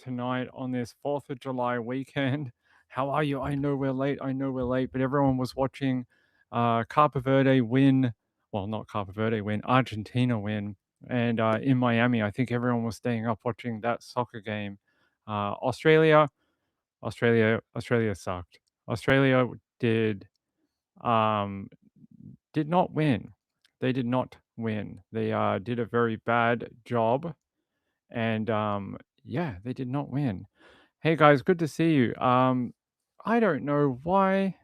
tonight on this 4th of July weekend. How are you? I know we're late. I know we're late, but everyone was watching Cape Verde win. Well, not Cape Verde win, Argentina win. And in Miami, I think everyone was staying up watching that soccer game. Australia, Australia sucked. Australia um, did not win. They did not win. They did a very bad job, and yeah, they did not win. Hey guys, good to see you. I don't know why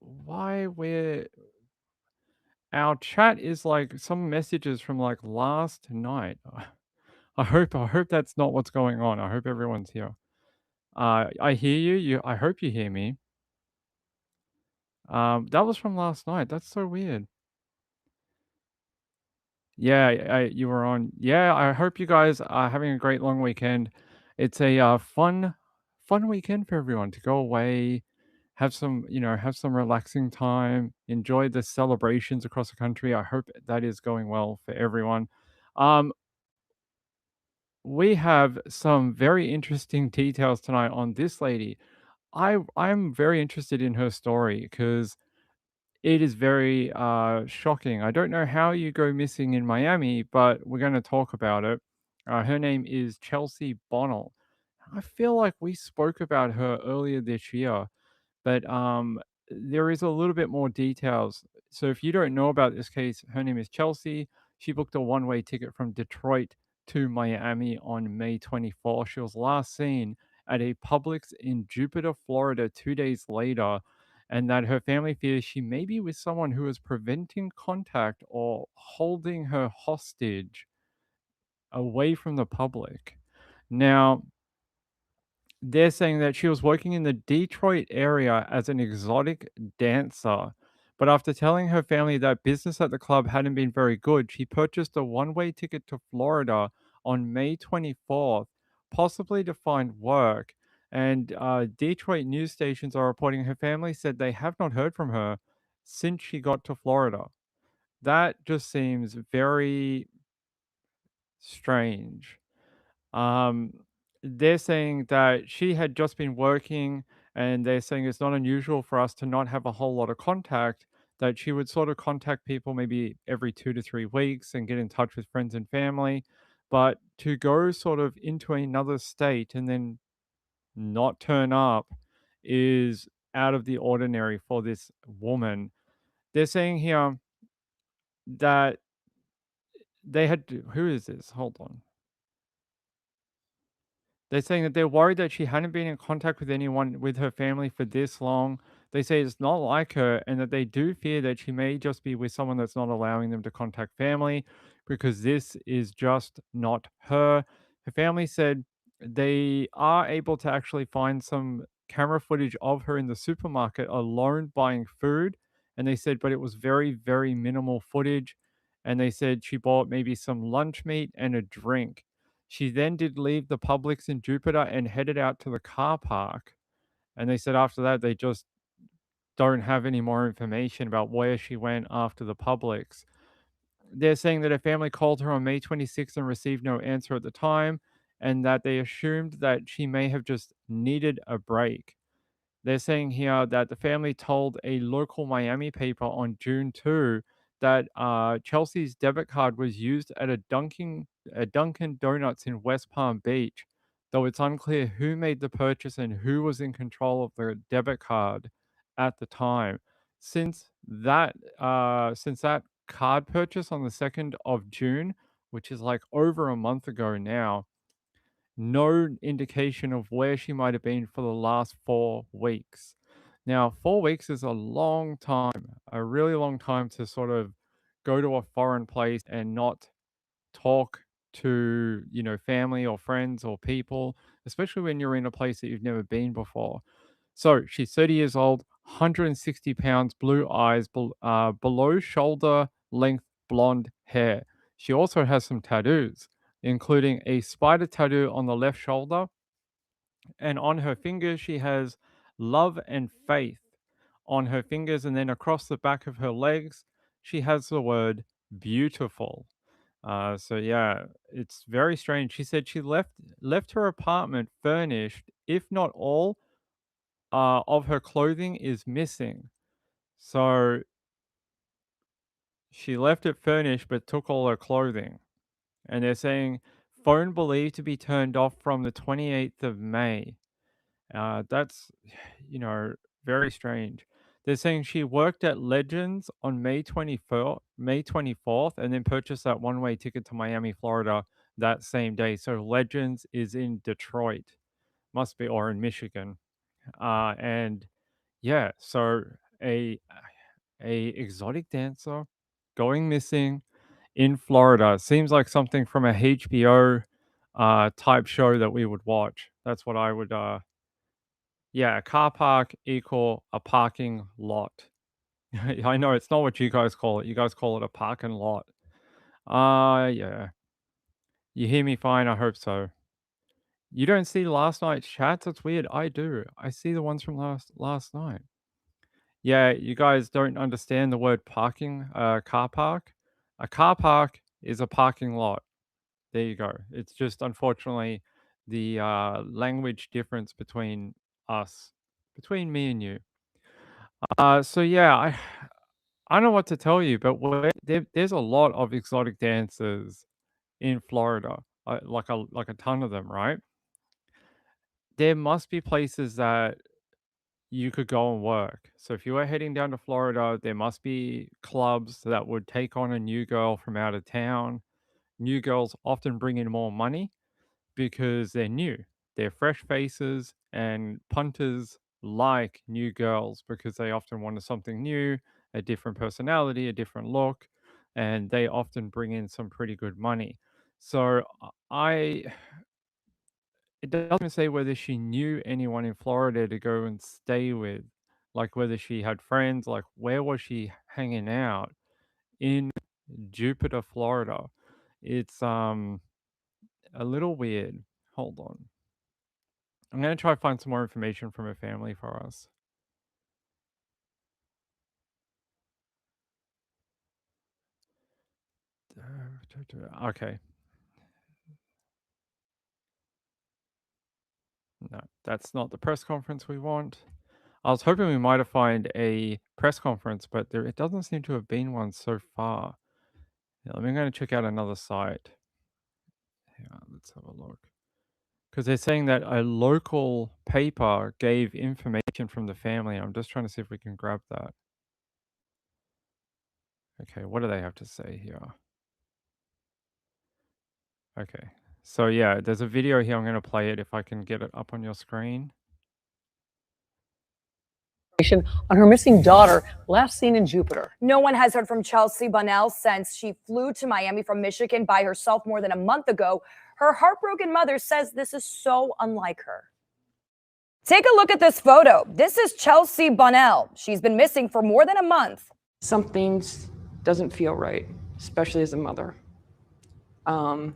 we're our chat is like some messages from like last night. I hope that's not what's going on. I hope everyone's here. I hear you. I hope you hear me. That was from last night. That's so weird. Yeah, you were on. Yeah, I hope you guys are having a great long weekend. It's a fun weekend for everyone to go away, have some, have some relaxing time, enjoy the celebrations across the country. I hope that is going well for everyone. Um, we have some very interesting details tonight on this lady. I'm very interested in her story because it is very, shocking. I don't know how you go missing in Miami, but we're gonna talk about it. Her name is Chelsea Bonnell. I feel like we spoke about her earlier this year, but, there is a little bit more details. So if you don't know about this case, her name is Chelsea. She booked a one-way ticket from Detroit to Miami on May 24th. She was last seen at a Publix in Jupiter, Florida 2 days later, and that her family fears she may be with someone who is preventing contact or holding her hostage away from the public. Now, they're saying that she was working in the Detroit area as an exotic dancer, but after telling her family that business at the club hadn't been very good, she purchased a one-way ticket to Florida on May 24th, possibly to find work. And Detroit news stations are reporting her family said they have not heard from her since she got to Florida. That just seems very strange. Um, they're saying that she had just been working, and they're saying it's not unusual for us to not have a whole lot of contact, that she would sort of contact people maybe every 2 to 3 weeks and get in touch with friends and family. But to go sort of into another state and then not turn up is out of the ordinary for this woman. They're saying here that who is this? Hold on. They're saying that they're worried that she hadn't been in contact with anyone with her family for this long. They say it's not like her, and that they do fear that she may just be with someone that's not allowing them to contact family because this is just not her. Her family said they are able to actually find some camera footage of her in the supermarket alone buying food. And they said, but it was very, very minimal footage. And they said she bought maybe some lunch meat and a drink. She then did leave the Publix in Jupiter and headed out to the car park, and they said after that, they just don't have any more information about where she went after the Publix. They're saying that her family called her on May 26th and received no answer at the time, and that they assumed that she may have just needed a break. They're saying here that the family told a local Miami paper on June 2 that Chelsea's debit card was used at a Dunkin' Donuts in West Palm Beach, though it's unclear who made the purchase and who was in control of the debit card at the time. Since that card purchase on the 2nd of June, which is like over a month ago now, no indication of where she might have been for the last 4 weeks. Now, 4 weeks is a long time, a really long time to sort of go to a foreign place and not talk to, family or friends or people, especially when you're in a place that you've never been before. So she's 30 years old, 160 pounds, blue eyes, below shoulder length blonde hair. She also has some tattoos, including a spider tattoo on the left shoulder. And on her fingers, she has love and faith on her fingers. And then across the back of her legs, she has the word beautiful. So yeah, it's very strange. She said she left her apartment furnished, if not all of her clothing is missing. So she left it furnished but took all her clothing. And they're saying phone believed to be turned off from the 28th of May. That's, you know, very strange. They're saying she worked at Legends on May 24th, and then purchased that one-way ticket to Miami, Florida that same day. So Legends is in Detroit, must be, or in Michigan. And yeah, so a a exotic dancer going missing in Florida seems like something from a HBO type show that we would watch. That's what I would yeah, a car park equal a parking lot. I know it's not what you guys call it. You guys call it a parking lot. Yeah. You hear me fine? I hope so. You don't see last night's chats? That's weird. I do. I see the ones from last night. Yeah, you guys don't understand the word parking, car park. A car park is a parking lot. There you go. It's just unfortunately the language difference between us, between me and you. So yeah, I don't know what to tell you, but there's a lot of exotic dancers in Florida, like a ton of them, right? There must be places that you could go and work. So if you were heading down to Florida, there must be clubs that would take on a new girl from out of town. New girls often bring in more money because they're new. They're fresh faces, and punters like new girls because they often wanted something new, a different personality, a different look, and they often bring in some pretty good money. So I it doesn't say whether she knew anyone in Florida to go and stay with, like whether she had friends, like where was she hanging out in Jupiter, Florida? It's a little weird. Hold on. I'm gonna try to find some more information from her family for us. Okay. No, that's not the press conference we want. I was hoping we might have found a press conference, but it doesn't seem to have been one so far. Yeah, I'm gonna check out another site. Yeah, let's have a look. Because they're saying that a local paper gave information from the family. I'm just trying to see if we can grab that. Okay, what do they have to say here? Okay. So yeah, there's a video here. I'm gonna play it if I can get it up on your screen. On her missing daughter, last seen in Jupiter. No one has heard from Chelsea Bunnell since she flew to Miami from Michigan by herself more than a month ago. Her heartbroken mother says this is so unlike her. Take a look at this photo. This is Chelsea Bunnell. She's been missing for more than a month. Something doesn't feel right, especially as a mother. And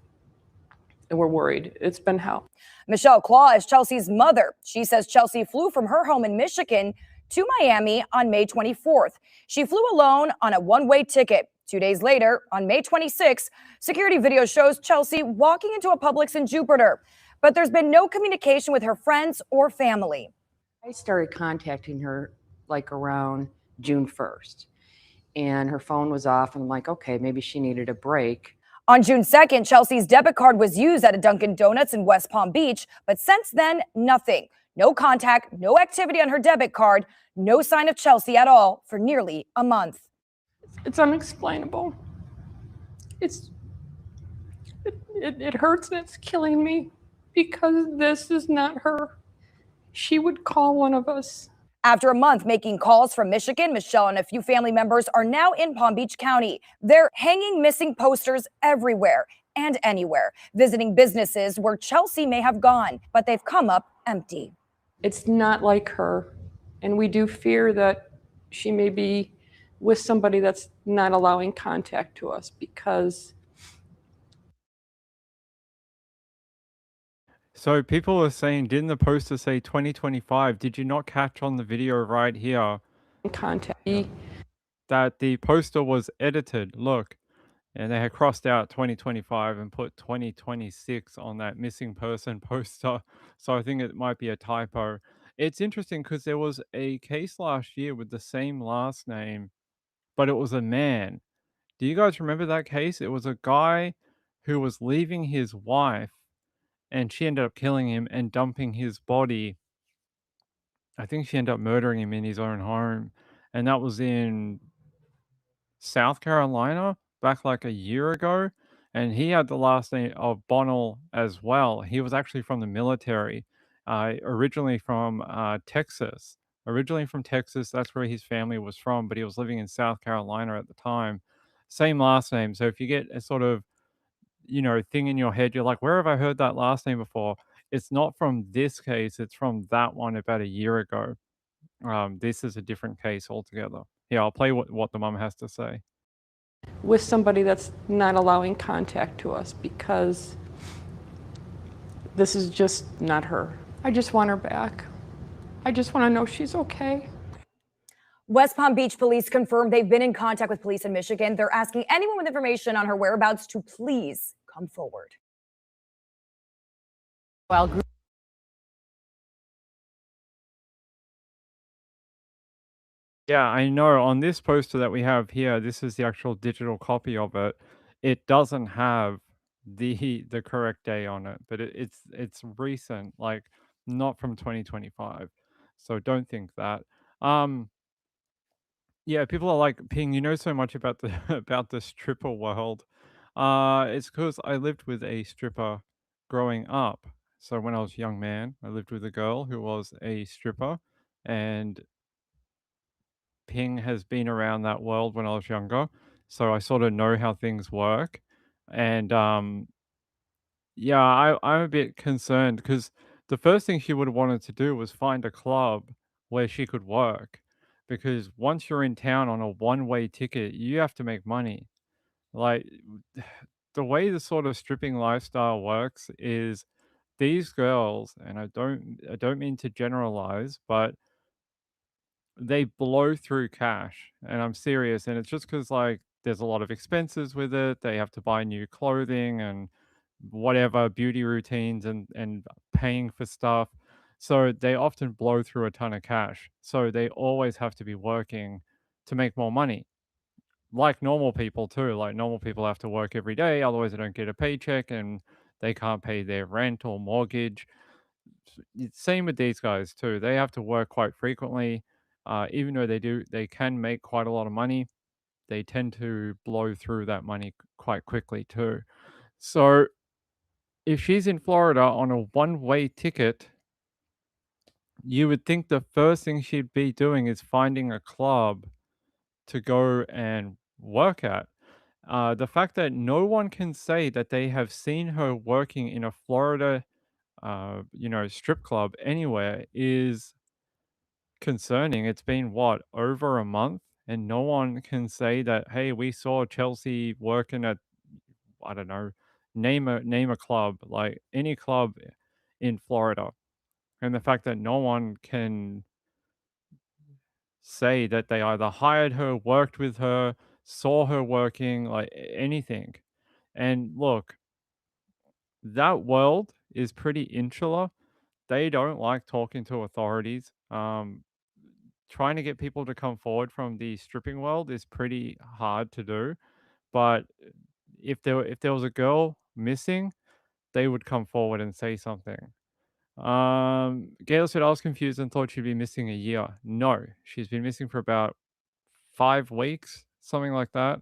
we're worried. It's been hell. Michelle Claw is Chelsea's mother. She says Chelsea flew from her home in Michigan to Miami on May 24th. She flew alone on a one-way ticket. 2 days later, on May 26th, security video shows Chelsea walking into a Publix in Jupiter. But there's been no communication with her friends or family. I started contacting her like around June 1st, and her phone was off, and I'm like, okay, maybe she needed a break. On June 2nd, Chelsea's debit card was used at a Dunkin' Donuts in West Palm Beach, but since then, nothing. No contact, no activity on her debit card, no sign of Chelsea at all for nearly a month. It's unexplainable. It hurts and it's killing me because this is not her. She would call one of us. After a month making calls from Michigan, Michelle and a few family members are now in Palm Beach County. They're hanging missing posters everywhere and anywhere, visiting businesses where Chelsea may have gone, but they've come up empty. It's not like her, and we do fear that she may be with somebody that's not allowing contact to us because. So people are saying, didn't the poster say 2025? Did you not catch on the video right here Contact. that the poster was edited? Look, and they had crossed out 2025 and put 2026 on that missing person poster. So I think it might be a typo. It's interesting because there was a case last year with the same last name, but it was a man. Do you guys remember that case? It was a guy who was leaving his wife and she ended up killing him and dumping his body. I think she ended up murdering him in his own home. And that was in South Carolina back like a year ago, and he had the last name of Bonnell as well. He was actually from the military, originally from Texas. Originally from Texas, that's where his family was from, but he was living in South Carolina at the time. Same last name. So if you get a sort of, thing in your head, you're like, where have I heard that last name before? It's not from this case, it's from that one about a year ago. This is a different case altogether. Yeah, I'll play what the mum has to say. with somebody that's not allowing contact to us because this is just not her. I just want her back. I just want to know she's okay. West Palm Beach police confirmed they've been in contact with police in Michigan. They're asking anyone with information on her whereabouts to please come forward. While Yeah, I know on this poster that we have here, this is the actual digital copy of it. It doesn't have the correct day on it, but it's recent, like not from 2025. So don't think that. Um yeah, people are like, "Ping, you know so much about the about the stripper world." It's because I lived with a stripper growing up. So when I was a young man, I lived with a girl who was a stripper, and Ping has been around that world when I was younger, so I sort of know how things work. And yeah, I'm a bit concerned because the first thing she would have wanted to do was find a club where she could work. Because once you're in town on a one-way ticket, you have to make money. Like the way the sort of stripping lifestyle works is these girls, and I don't mean to generalize, but they blow through cash, and I'm serious, and it's just because like, there's a lot of expenses with it, they have to buy new clothing and whatever, beauty routines and paying for stuff, so they often blow through a ton of cash, so they always have to be working to make more money, like normal people too, like normal people have to work every day, otherwise they don't get a paycheck and they can't pay their rent or mortgage. It's same with these guys too. They have to work quite frequently. Even though they can make quite a lot of money. They tend to blow through that money quite quickly too. So if she's in Florida on a one-way ticket, you would think the first thing she'd be doing is finding a club to go and work at. The fact that no one can say that they have seen her working in a Florida, strip club anywhere is concerning. It's been what, over a month? And no one can say that, hey, we saw Chelsea working at, I don't know, name a club, like any club in Florida. And the fact that no one can say that they either hired her, worked with her, saw her working, like anything. And look, that world is pretty insular. They don't like talking to authorities. Trying to get people to come forward from the stripping world is pretty hard to do. But if there was a girl missing, they would come forward and say something. Gail said I was confused and thought she'd be missing a year. No, she's been missing for about 5 weeks, something like that.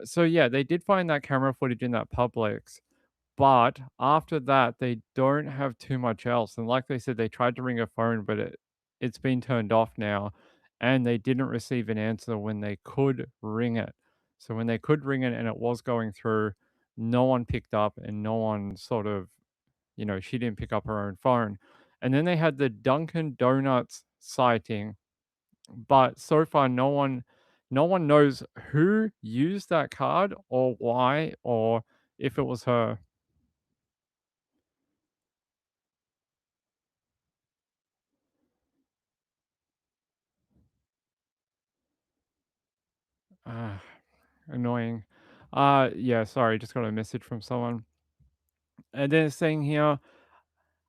So yeah, they did find that camera footage in that Publix, but after that, they don't have too much else, and like they said, they tried to ring her phone, but it's been turned off now, and they didn't receive an answer when they could ring it. So when they could ring it and it was going through, no one picked up and no one sort of, she didn't pick up her own phone. And then they had the Dunkin' Donuts sighting, but so far no one knows who used that card or why or if it was her. Ah, annoying. Yeah, sorry, just got a message from someone. And then it's saying here,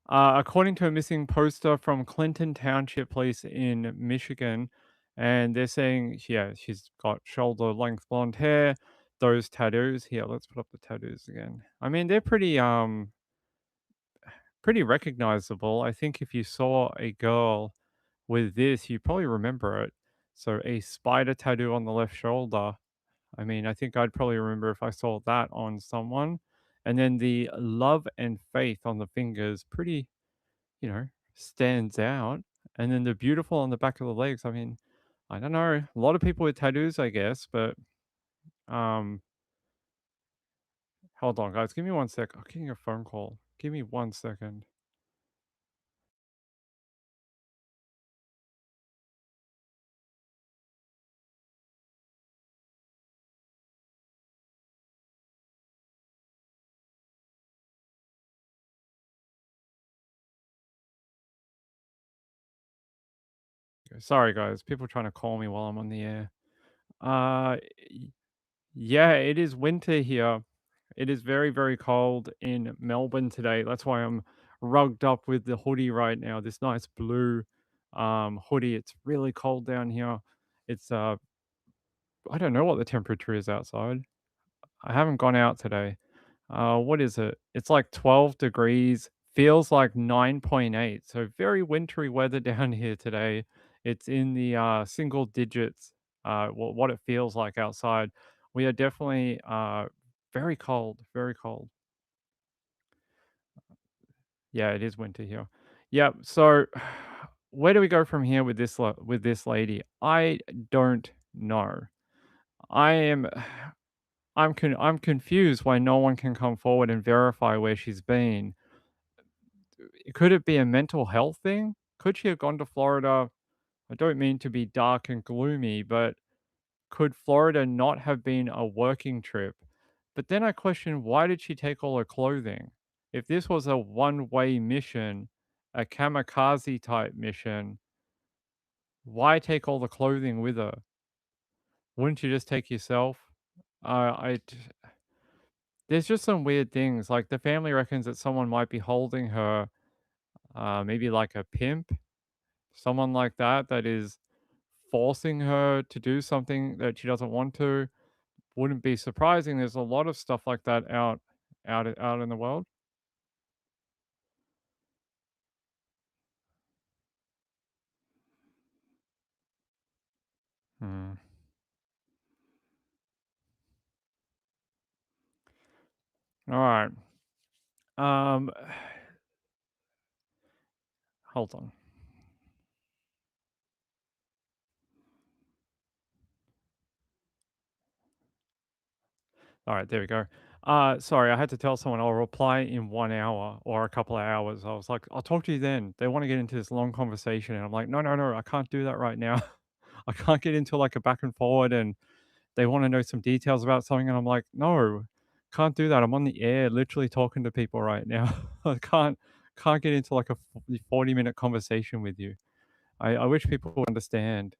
according to a missing poster from Clinton Township Police in Michigan, and they're saying, yeah, she's got shoulder length blonde hair, those tattoos. Here, let's put up the tattoos again. I mean, they're pretty recognizable. I think if you saw a girl with this, you probably remember it. So a spider tattoo on the left shoulder. I mean, I think I'd probably remember if I saw that on someone. And then the love and faith on the fingers, pretty, stands out. And then the beautiful on the back of the legs. I mean, I don't know. A lot of people with tattoos, I guess, but um, hold on, guys. Give me 1 sec. I'm getting a phone call. Give me 1 second. Sorry, guys. People trying to call me while I'm on the air. Uh, y- yeah, it is winter here. It is very, very cold in Melbourne today. That's why I'm rugged up with the hoodie right now. This nice blue hoodie. It's really cold down here. It's I don't know what the temperature is outside. I haven't gone out today. What is it? It's like 12 degrees. Feels like 9.8. So very wintry weather down here today. It's in the single digits. What it feels like outside. We are definitely very cold. Very cold. Yeah, it is winter here. Yep. So, where do we go from here with with this lady? I don't know. I am. I'm confused why no one can come forward and verify where she's been. Could it be a mental health thing? Could she have gone to Florida? I don't mean to be dark and gloomy, but could Florida not have been a working trip? But then I question, why did she take all her clothing? If this was a one-way mission, a kamikaze type mission, why take all the clothing with her? Wouldn't you just take yourself? There's just some weird things. Like the family reckons that someone might be holding her, maybe like a pimp, someone like that, that is forcing her to do something that she doesn't want to. Wouldn't be surprising. There's a lot of stuff like that out in the world. Hmm. All right. Um, hold on. All right, there we go. Sorry, I had to tell someone I'll reply in 1 hour or a couple of hours. I was like, I'll talk to you then. They want to get into this long conversation, and I'm like, no, no, no, I can't do that right now. I can't get into like a back and forward, and they want to know some details about something, and I'm like, no, can't do that. I'm on the air, literally talking to people right now. I can't get into like a 40-minute conversation with you. I wish people would understand.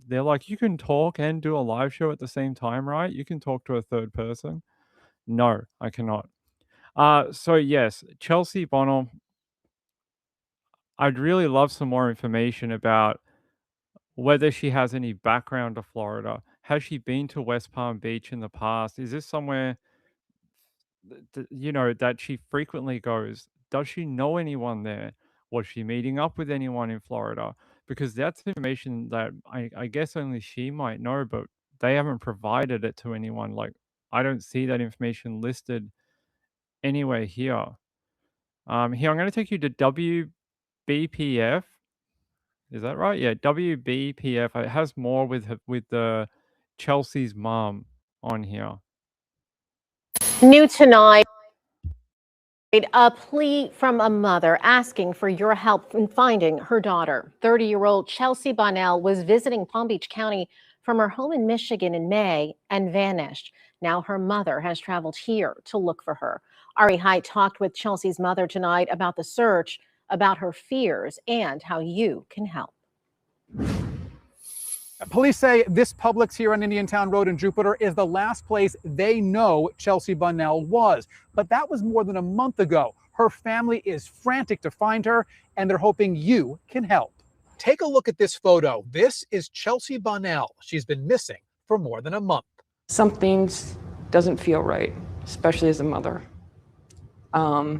They're like, you can talk and do a live show at the same time, right? You can talk to a third person. No, I cannot. So yes, Chelsea Bonham, I'd really love some more information about whether she has any background to Florida. Has she been to West Palm Beach in the past? Is this somewhere that she frequently goes? Does she know anyone there? Was she meeting up with anyone in Florida? Because that's information that I guess only she might know, but they haven't provided it to anyone. Like, I don't see that information listed anywhere here. Here, I'm going to take you to WBPF. Is that right? Yeah, WBPF. It has more with the Chelsea's mom on here. New tonight, a plea from a mother asking for your help in finding her daughter. 30-year-old Chelsea Bonnell was visiting Palm Beach County from her home in Michigan in May and vanished. Now her mother has traveled here to look for her. Ari Height talked with Chelsea's mother tonight about the search, about her fears, and how you can help. Police say this Publix here on Indiantown Road in Jupiter is the last place they know Chelsea Bunnell was. But that was more than a month ago. Her family is frantic to find her, and they're hoping you can help. Take a look at this photo. This is Chelsea Bunnell. She's been missing for more than a month. Something doesn't feel right, especially as a mother. And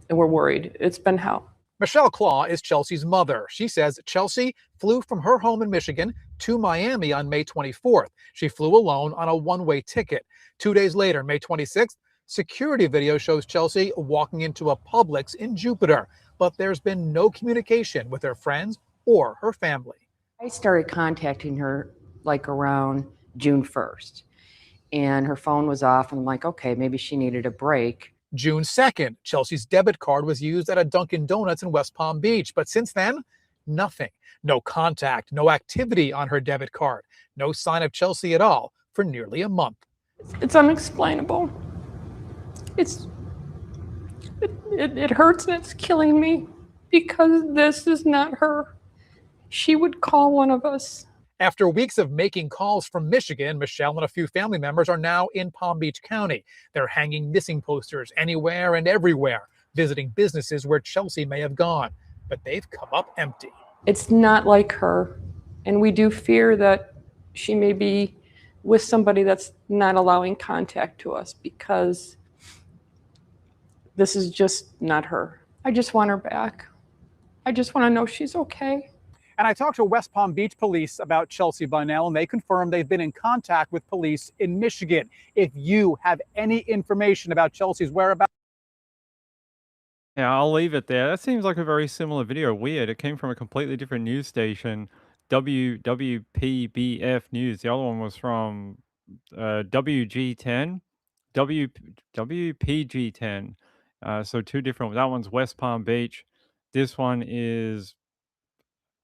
we're worried. It's been hell. Michelle Claw is Chelsea's mother. She says Chelsea flew from her home in Michigan to Miami on May 24th. She flew alone on a one-way ticket. 2 days later, May 26th, security video shows Chelsea walking into a Publix in Jupiter, but there's been no communication with her friends or her family. I started contacting her like around June 1st, and her phone was off. And I'm like, okay, maybe she needed a break. June 2nd, Chelsea's debit card was used at a Dunkin' Donuts in West Palm Beach. But since then, nothing. No contact, no activity on her debit card. No sign of Chelsea at all for nearly a month. It's unexplainable. It hurts and it's killing me because this is not her. She would call one of us. After weeks of making calls from Michigan, Michelle and a few family members are now in Palm Beach County. They're hanging missing posters anywhere and everywhere, visiting businesses where Chelsea may have gone, but they've come up empty. It's not like her, and we do fear that she may be with somebody that's not allowing contact to us because this is just not her. I just want her back. I just want to know she's okay. And I talked to West Palm Beach police about Chelsea Bunnell, and they confirmed they've been in contact with police in Michigan. If you have any information about Chelsea's whereabouts. Yeah, I'll leave it there. That seems like a very similar video. Weird. It came from a completely different news station, WPBF News. The other one was from WG10, WPG10. So two different. That one's West Palm Beach. This one is,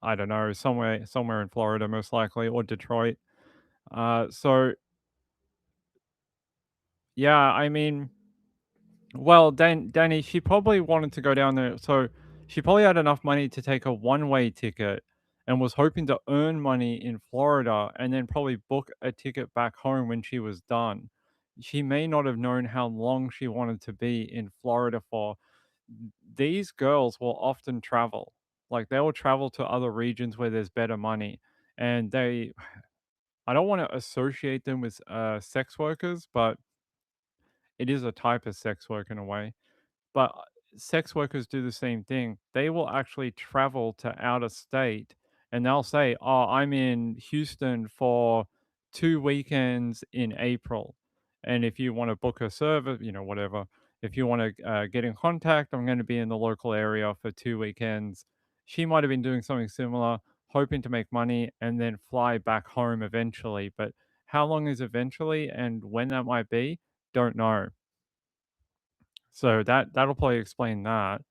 I don't know, somewhere in Florida, most likely, or Detroit. So yeah, I mean, well, Danny, she probably wanted to go down there. So she probably had enough money to take a one-way ticket and was hoping to earn money in Florida and then probably book a ticket back home when she was done. She may not have known how long she wanted to be in Florida for. These girls will often travel. Like they will travel to other regions where there's better money. And I don't want to associate them with sex workers, but it is a type of sex work in a way. But sex workers do the same thing. They will actually travel to out of state and they'll say, "Oh, I'm in Houston for 2 weekends in April. And if you want to book a service, whatever, if you want to get in contact, I'm going to be in the local area for 2 weekends." She might have been doing something similar, hoping to make money and then fly back home eventually. But how long is eventually and when that might be, don't know. So that'll probably explain that.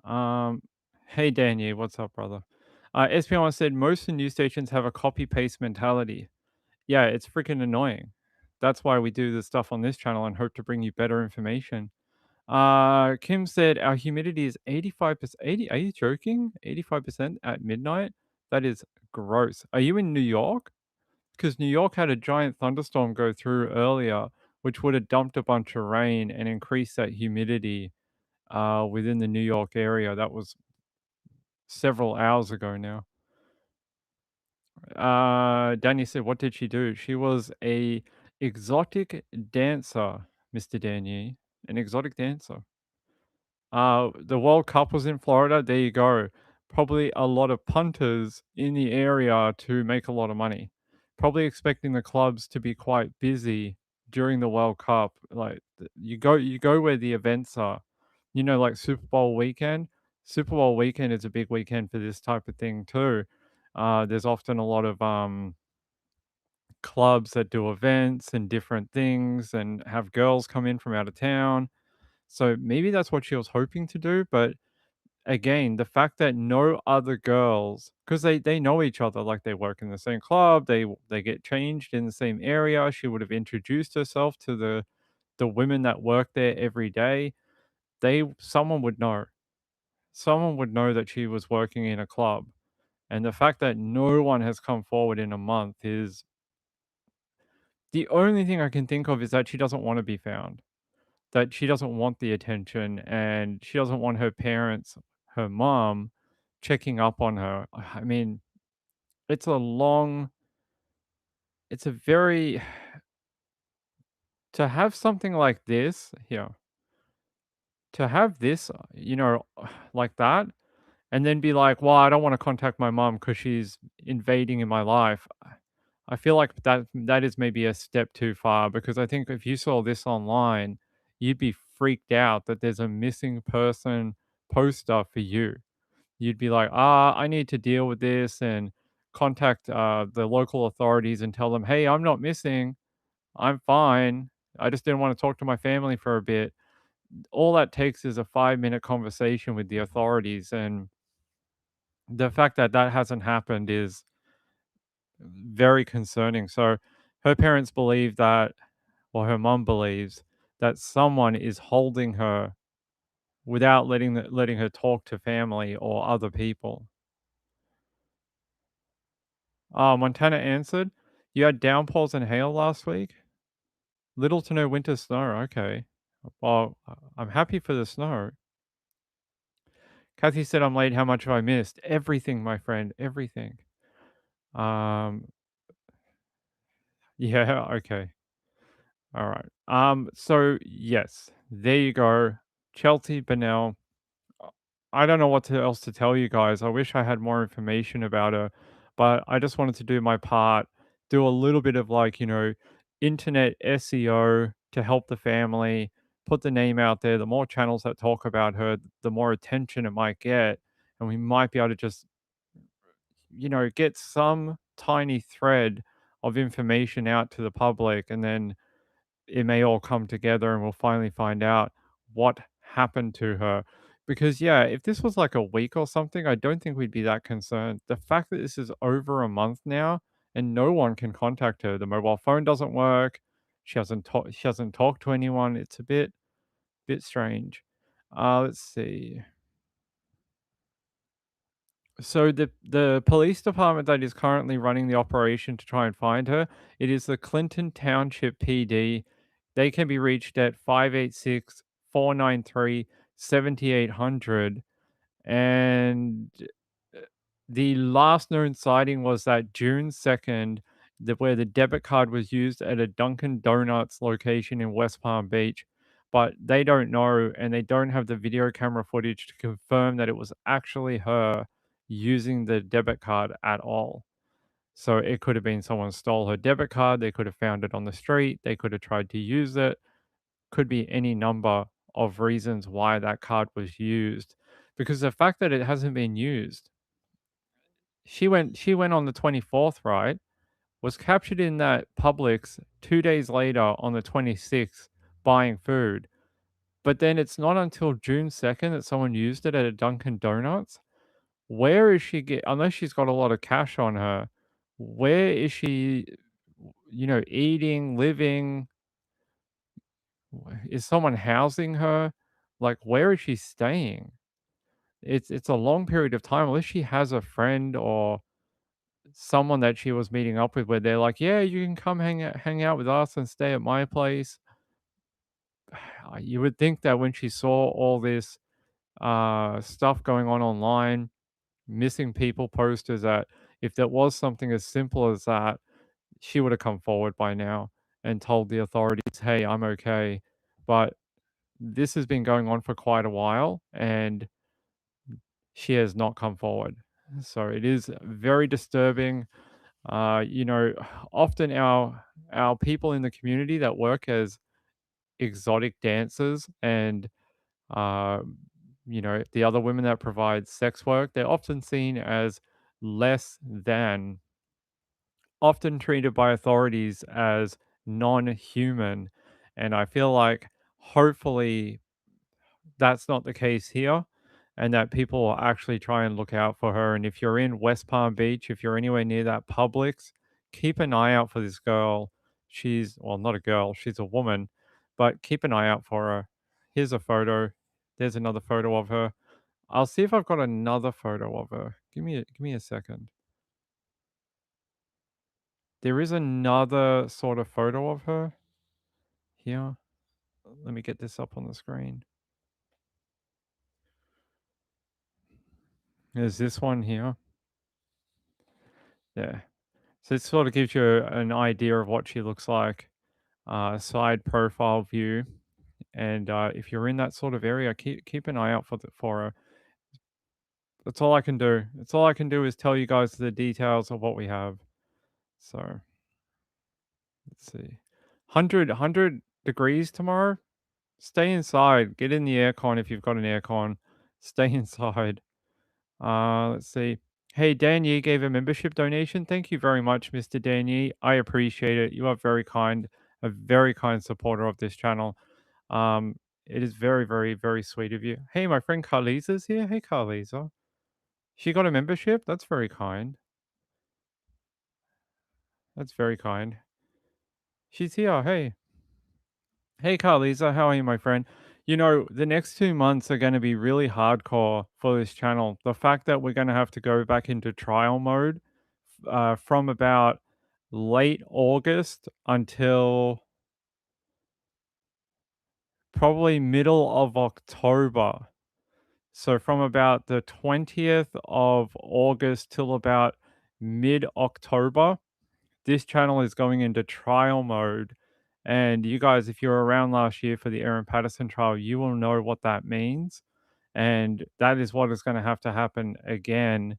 Um, hey Daniel, what's up, brother? SPN said most of the news stations have a copy paste mentality. Yeah, it's freaking annoying. That's why we do this stuff on this channel and hope to bring you better information. Kim said our humidity is 85%. 80? Are you joking? 85% at midnight? That is gross. Are you in New York? Because New York had a giant thunderstorm go through earlier, which would have dumped a bunch of rain and increased that humidity within the New York area. That was several hours ago now. Danny said, what did she do? She was a exotic dancer, Mr. Danny. An exotic dancer. The World Cup was in Florida. There you go. Probably a lot of punters in the area to make a lot of money. Probably expecting the clubs to be quite busy during the World Cup. Like you go where the events are. Like Super Bowl weekend. Super Bowl weekend is a big weekend for this type of thing too. There's often a lot of clubs that do events and different things and have girls come in from out of town. So maybe that's what she was hoping to do. But again, the fact that no other girls, because they know each other, like they work in the same club, they get changed in the same area. She would have introduced herself to the women that work there every day. Someone would know. Someone would know that she was working in a club. And the fact that no one has come forward in a month is the only thing I can think of is that she doesn't want to be found, that she doesn't want the attention, and she doesn't want her parents, her mom, checking up on her. I mean, it's a long, it's a very, to have something like this here, to have this, like that, and then be like, well, I don't want to contact my mom because she's invading in my life. I feel like that is maybe a step too far, because I think if you saw this online, you'd be freaked out that there's a missing person poster for you. You'd be like, I need to deal with this and contact the local authorities and tell them, hey, I'm not missing. I'm fine. I just didn't want to talk to my family for a bit. All that takes is a 5-minute conversation with the authorities. And the fact that that hasn't happened is very concerning. So her parents believe that, well, her mom believes that someone is holding her without letting her talk to family or other people. Montana answered, "You had downpours and hail last week? Little to no winter snow. Okay. Well, I'm happy for the snow." Kathy said, "I'm late. How much have I missed?" Everything, my friend. Everything. Um, yeah. Okay. All right. So yes, there you go. Chelsea Bennell. uh, I don't know else to tell you guys. I wish I had more information about her, but I just wanted to do my part, do a little bit of like, internet SEO to help the family, put the name out there. The more channels that talk about her, the more attention it might get. And we might be able to just, get some tiny thread of information out to the public, and then it may all come together and we'll finally find out what happened to her. Because, yeah, if this was like a week or something, I don't think we'd be that concerned. The fact that this is over a month now and no one can contact her, the mobile phone doesn't work, she hasn't talked to anyone. It's a bit strange. Let's see. So the police department that is currently running the operation to try and find her, it is the Clinton Township PD. They can be reached at 586-493-7800. And uh, the last known sighting was that June 2nd, where the debit card was used at a Dunkin' Donuts location in West Palm Beach. But they don't know, and they don't have the video camera footage to confirm that it was actually her using the debit card at all. So it could have been someone stole her debit card. They could have found it on the street. They could have tried to use it. Could be any number of reasons why that card was used. Because the fact that it hasn't been used, she went on the 24th, right? Was captured in that Publix 2 days later on the 26th buying food. But then it's not until June 2nd that someone used it at a Dunkin' Donuts. Where is she get unless she's got a lot of cash on her, where is she, eating, living? Is someone housing her? Like, where is she staying? It's a long period of time, unless she has a friend or someone that she was meeting up with where they're like, "Yeah, you can come hang out with us and stay at my place." You would think that when she saw all this, stuff going on online, missing people posters, that if there was something as simple as that, she would have come forward by now and told the authorities, "Hey, I'm okay." But this has been going on for quite a while, and she has not come forward. So it is very disturbing. You know, often our people in the community that work as exotic dancers and uh, the other women that provide sex work, they're often seen as less than, often treated by authorities as non-human. And I feel like hopefully that's not the case here, and that people will actually try and look out for her. And if you're in West Palm Beach, if you're anywhere near that Publix, keep an eye out for this girl. She's, well, not a girl, she's a woman, but keep an eye out for her. Here's a photo. There's another photo of her. I'll see if I've got another photo of her. give me a second. There is another sort of photo of her here. Let me get this up on the screen. There's this one here. Yeah. So it sort of gives you an idea of what she looks like. Side profile view. And if you're in that sort of area, keep an eye out for her. That's all I can do. That's all I can do is tell you guys the details of what we have. So let's see. 100 degrees tomorrow. Stay inside. Get in the aircon if you've got an aircon. Stay inside. Let's see. Hey, Dan Yee gave a membership donation. Thank you very much, Mr. Dan Yee. I appreciate it. You are very kind, a very kind supporter of this channel. It is very, very, very sweet of you. Hey, my friend Carliza's here. Hey, Carliza. She got a membership? That's very kind. That's very kind. She's here. Hey. Hey, Carliza. How are you, my friend? You know, the next 2 months are going to be really hardcore for this channel. The fact that we're going to have to go back into trial mode from about late August until probably middle of October. So from about the 20th of August till about mid-October, this channel is going into trial mode. And you guys, if you were around last year for the Aaron Patterson trial, you will know what that means. And that is what is going to have to happen again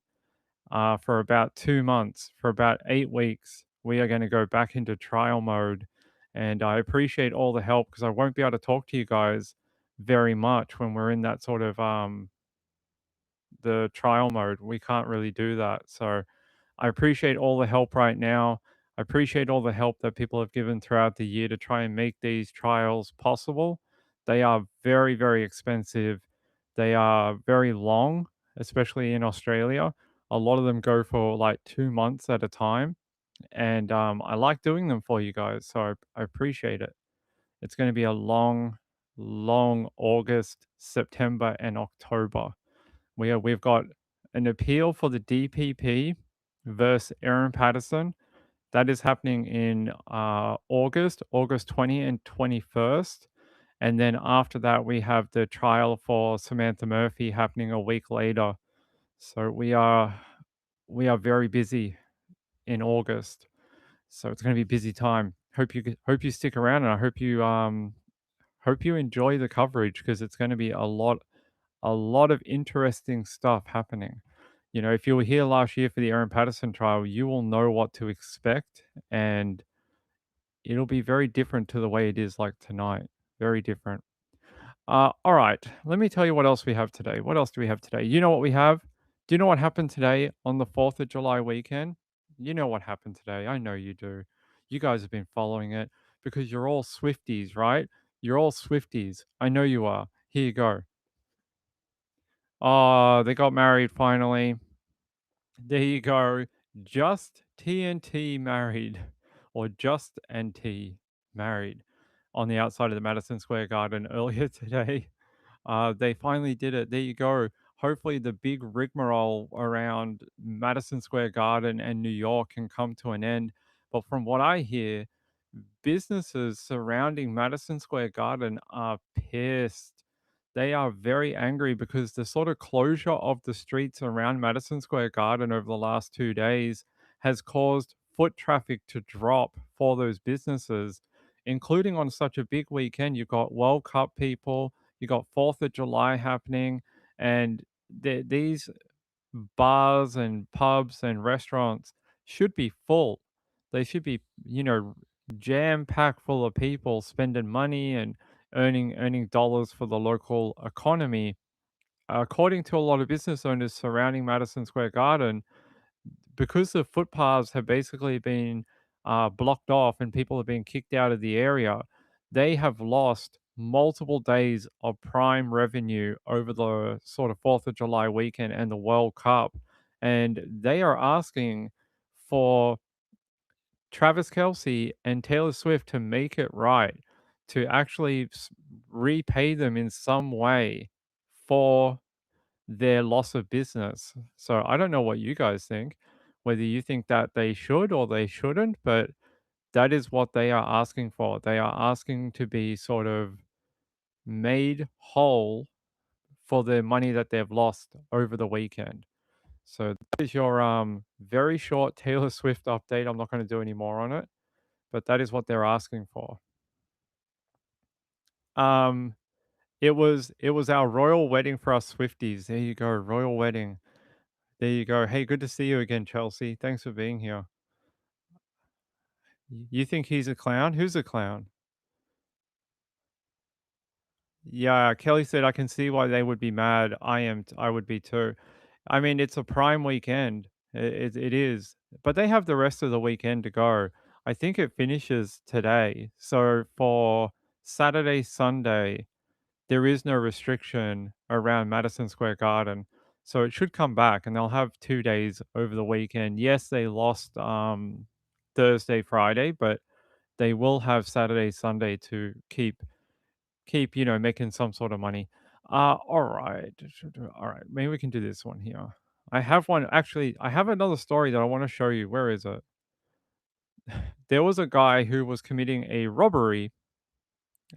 for about 2 months, for about 8 weeks. We are going to go back into trial mode. And I appreciate all the help because I won't be able to talk to you guys very much when we're in that sort of the trial mode. We can't really do that. So I appreciate all the help right now. I appreciate all the help that people have given throughout the year to try and make these trials possible. They are very, very expensive. They are very long, especially in Australia. A lot of them go for like 2 months at a time. And I like doing them for you guys. So I appreciate it. It's going to be a long, long August, September, and October. We've got an appeal for the DPP versus Aaron Patterson. That is happening in August 20 and 21st. And then after that, we have the trial for Samantha Murphy happening a week later. So we are very busy in August. So it's going to be a busy time. Hope you stick around, and I hope you enjoy the coverage because it's going to be a lot of interesting stuff happening. You know, if you were here last year for the Aaron Patterson trial, you will know what to expect, and it'll be very different to the way it is like tonight. Very different. All right, let me tell you what else we have today. What else do we have today? You know what we have? Do you know what happened today on the 4th of July weekend? You know what happened today. I know you do. You guys have been following it because you're all Swifties, right? You're all Swifties. I know you are. Here you go. Oh, they got married finally. There you go. Just TNT married, or just NT married on the outside of the Madison Square Garden earlier today. They finally did it. There you go. Hopefully, the big rigmarole around Madison Square Garden and New York can come to an end. But from what I hear, businesses surrounding Madison Square Garden are pissed. They are very angry because the sort of closure of the streets around Madison Square Garden over the last 2 days has caused foot traffic to drop for those businesses, including on such a big weekend. You've got World Cup people, you got 4th of July happening, and these bars and pubs and restaurants should be full. They should be, jam packed full of people spending money and earning dollars for the local economy. According to a lot of business owners surrounding Madison Square Garden, because the footpaths have basically been blocked off and people have been kicked out of the area, they have lost multiple days of prime revenue over the sort of 4th of July weekend and the World Cup. And they are asking for Travis Kelce and Taylor Swift to make it right, to actually repay them in some way for their loss of business. So I don't know what you guys think, whether you think that they should or they shouldn't, but that is what they are asking for. They are asking to be sort of made whole for the money that they've lost over the weekend. So that is your very short Taylor Swift update. I'm not going to do any more on it, but that is what they're asking for. Um, it was our royal wedding for us Swifties. There you go, royal wedding. There you go. Hey, good to see you again, Chelsea. Thanks for being here. You think he's a clown? Who's a clown? Yeah, Kelly said, I can see why they would be mad. I would be too. I mean, it's a prime weekend. It is. But they have the rest of the weekend to go. I think it finishes today. So for Saturday, Sunday, there is no restriction around Madison Square Garden. So it should come back and they'll have 2 days over the weekend. Yes, they lost Thursday, Friday, but they will have Saturday, Sunday to keep, making some sort of money. All right. All right. Maybe we can do this one here. I have one. Actually, I have another story that I want to show you. Where is it? There was a guy who was committing a robbery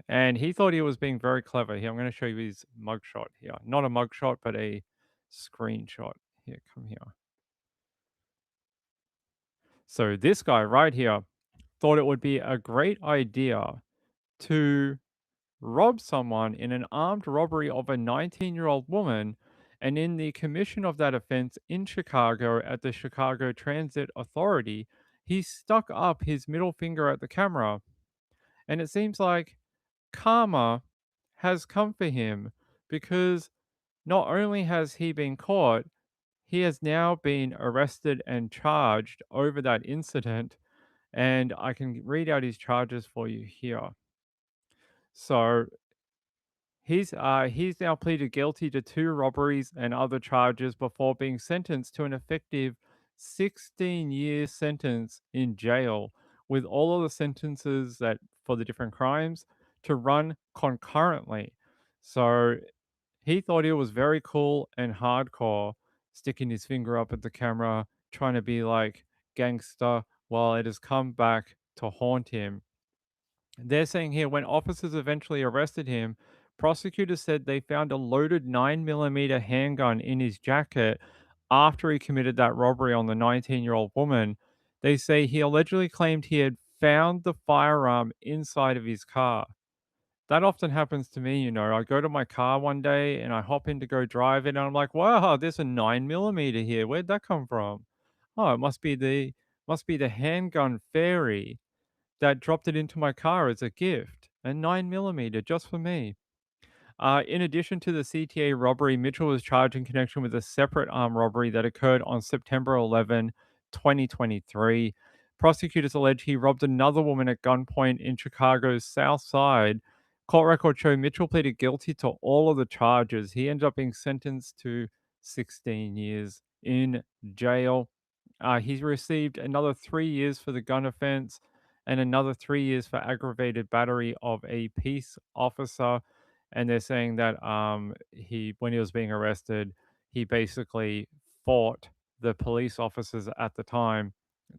and he thought he was being very clever. Here, I'm going to show you his mugshot here. Not a mugshot, but a screenshot. Here, come here. So this guy right here thought it would be a great idea to rob someone in an armed robbery of a 19-year-old woman, and in the commission of that offense in Chicago at the Chicago Transit Authority, he stuck up his middle finger at the camera. And it seems like karma has come for him because not only has he been caught, he has now been arrested and charged over that incident. And I can read out his charges for you here. So he's now pleaded guilty to 2 robberies and other charges before being sentenced to an effective 16-year sentence in jail, with all of the sentences that for the different crimes to run concurrently. So he thought he was very cool and hardcore, sticking his finger up at the camera, trying to be like gangster, while it has come back to haunt him. They're saying here when officers eventually arrested him, prosecutors said they found a loaded 9mm handgun in his jacket after he committed that robbery on the 19-year-old woman. They say he allegedly claimed he had found the firearm inside of his car. That often happens to me, I go to my car one day and I hop in to go drive it and I'm like, wow, there's a 9mm here. Where'd that come from? Oh, it must be the handgun fairy that dropped it into my car as a gift, a 9mm just for me. In addition to the CTA robbery, Mitchell was charged in connection with a separate armed robbery that occurred on September 11, 2023. Prosecutors allege he robbed another woman at gunpoint in Chicago's South Side. Court records show Mitchell pleaded guilty to all of the charges. He ended up being sentenced to 16 years in jail. He's received another 3 years for the gun offense and another 3 years for aggravated battery of a peace officer. And they're saying that when he was being arrested, he basically fought the police officers at the time.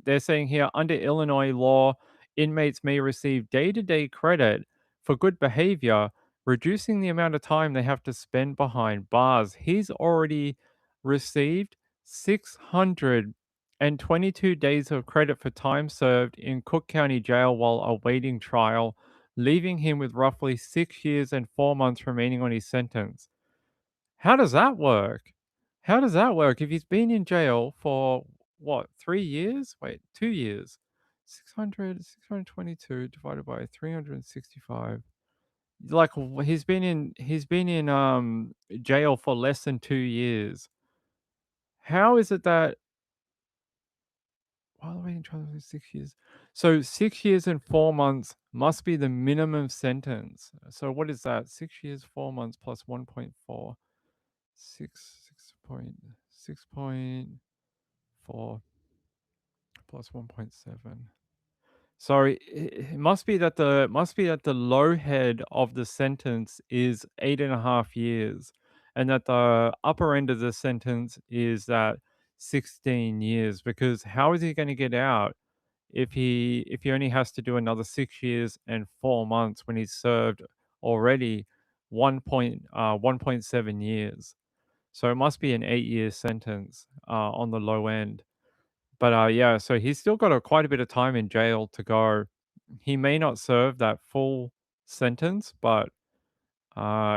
They're saying here under Illinois law, inmates may receive day-to-day credit for good behavior, reducing the amount of time they have to spend behind bars. He's already received 622 days of credit for time served in Cook County Jail while awaiting trial, leaving him with roughly 6 years and 4 months remaining on his sentence. How does that work? How does that work? If he's been in jail for what, 3 years? Wait, 2 years. 622 divided by 365. Like he's been in jail for less than 2 years. How is it that while awaiting trial for 6 years? So 6 years and 4 months must be the minimum sentence. So what is that? 6 years, 4 months plus 1.4. 6.4 plus 1.7. Sorry, it must be that the low head of the sentence is 8.5 years, and that the upper end of the sentence is that 16 years, because how is he going to get out if he only has to do another 6 years and 4 months when he's served already 1.7 years? So it must be an 8-year sentence on the low end. But yeah, so he's still got quite a bit of time in jail to go. He may not serve that full sentence, but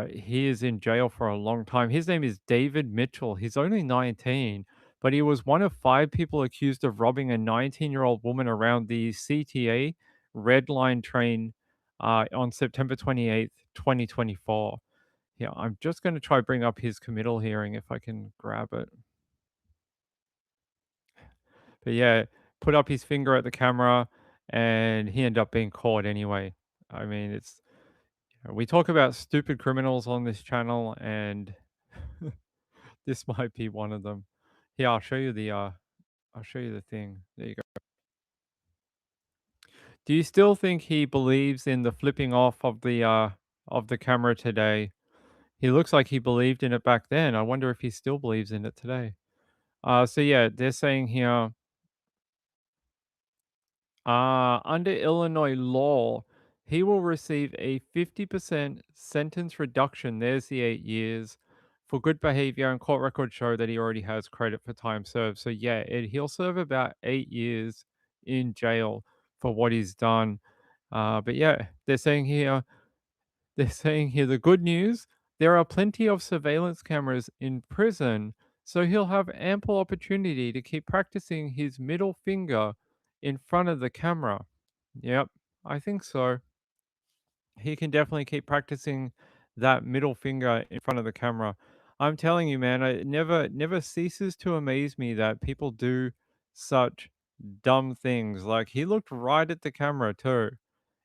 he is in jail for a long time. His name is David Mitchell. He's only 19, but he was one of 5 people accused of robbing a 19-year-old woman around the CTA Red Line train on September 28th, 2024. Yeah, I'm just going to try bring up his committal hearing if I can grab it. But yeah, put up his finger at the camera, and he ended up being caught anyway. I mean, it's we talk about stupid criminals on this channel, and this might be one of them. Here, I'll show you the thing. There you go. Do you still think he believes in the flipping off of the camera today? He looks like he believed in it back then. I wonder if he still believes in it today. So yeah, they're saying here, under Illinois law, he will receive a 50% sentence reduction. There's the 8 years for good behavior, and court records show that he already has credit for time served. So yeah, he'll serve about 8 years in jail for what he's done. But yeah, they're saying here the good news, there are plenty of surveillance cameras in prison, so he'll have ample opportunity to keep practicing his middle finger in front of the camera. Yep, I think so. He can definitely keep practicing that middle finger in front of the camera. I'm telling you, man, it never ceases to amaze me that people do such dumb things. Like, he looked right at the camera too.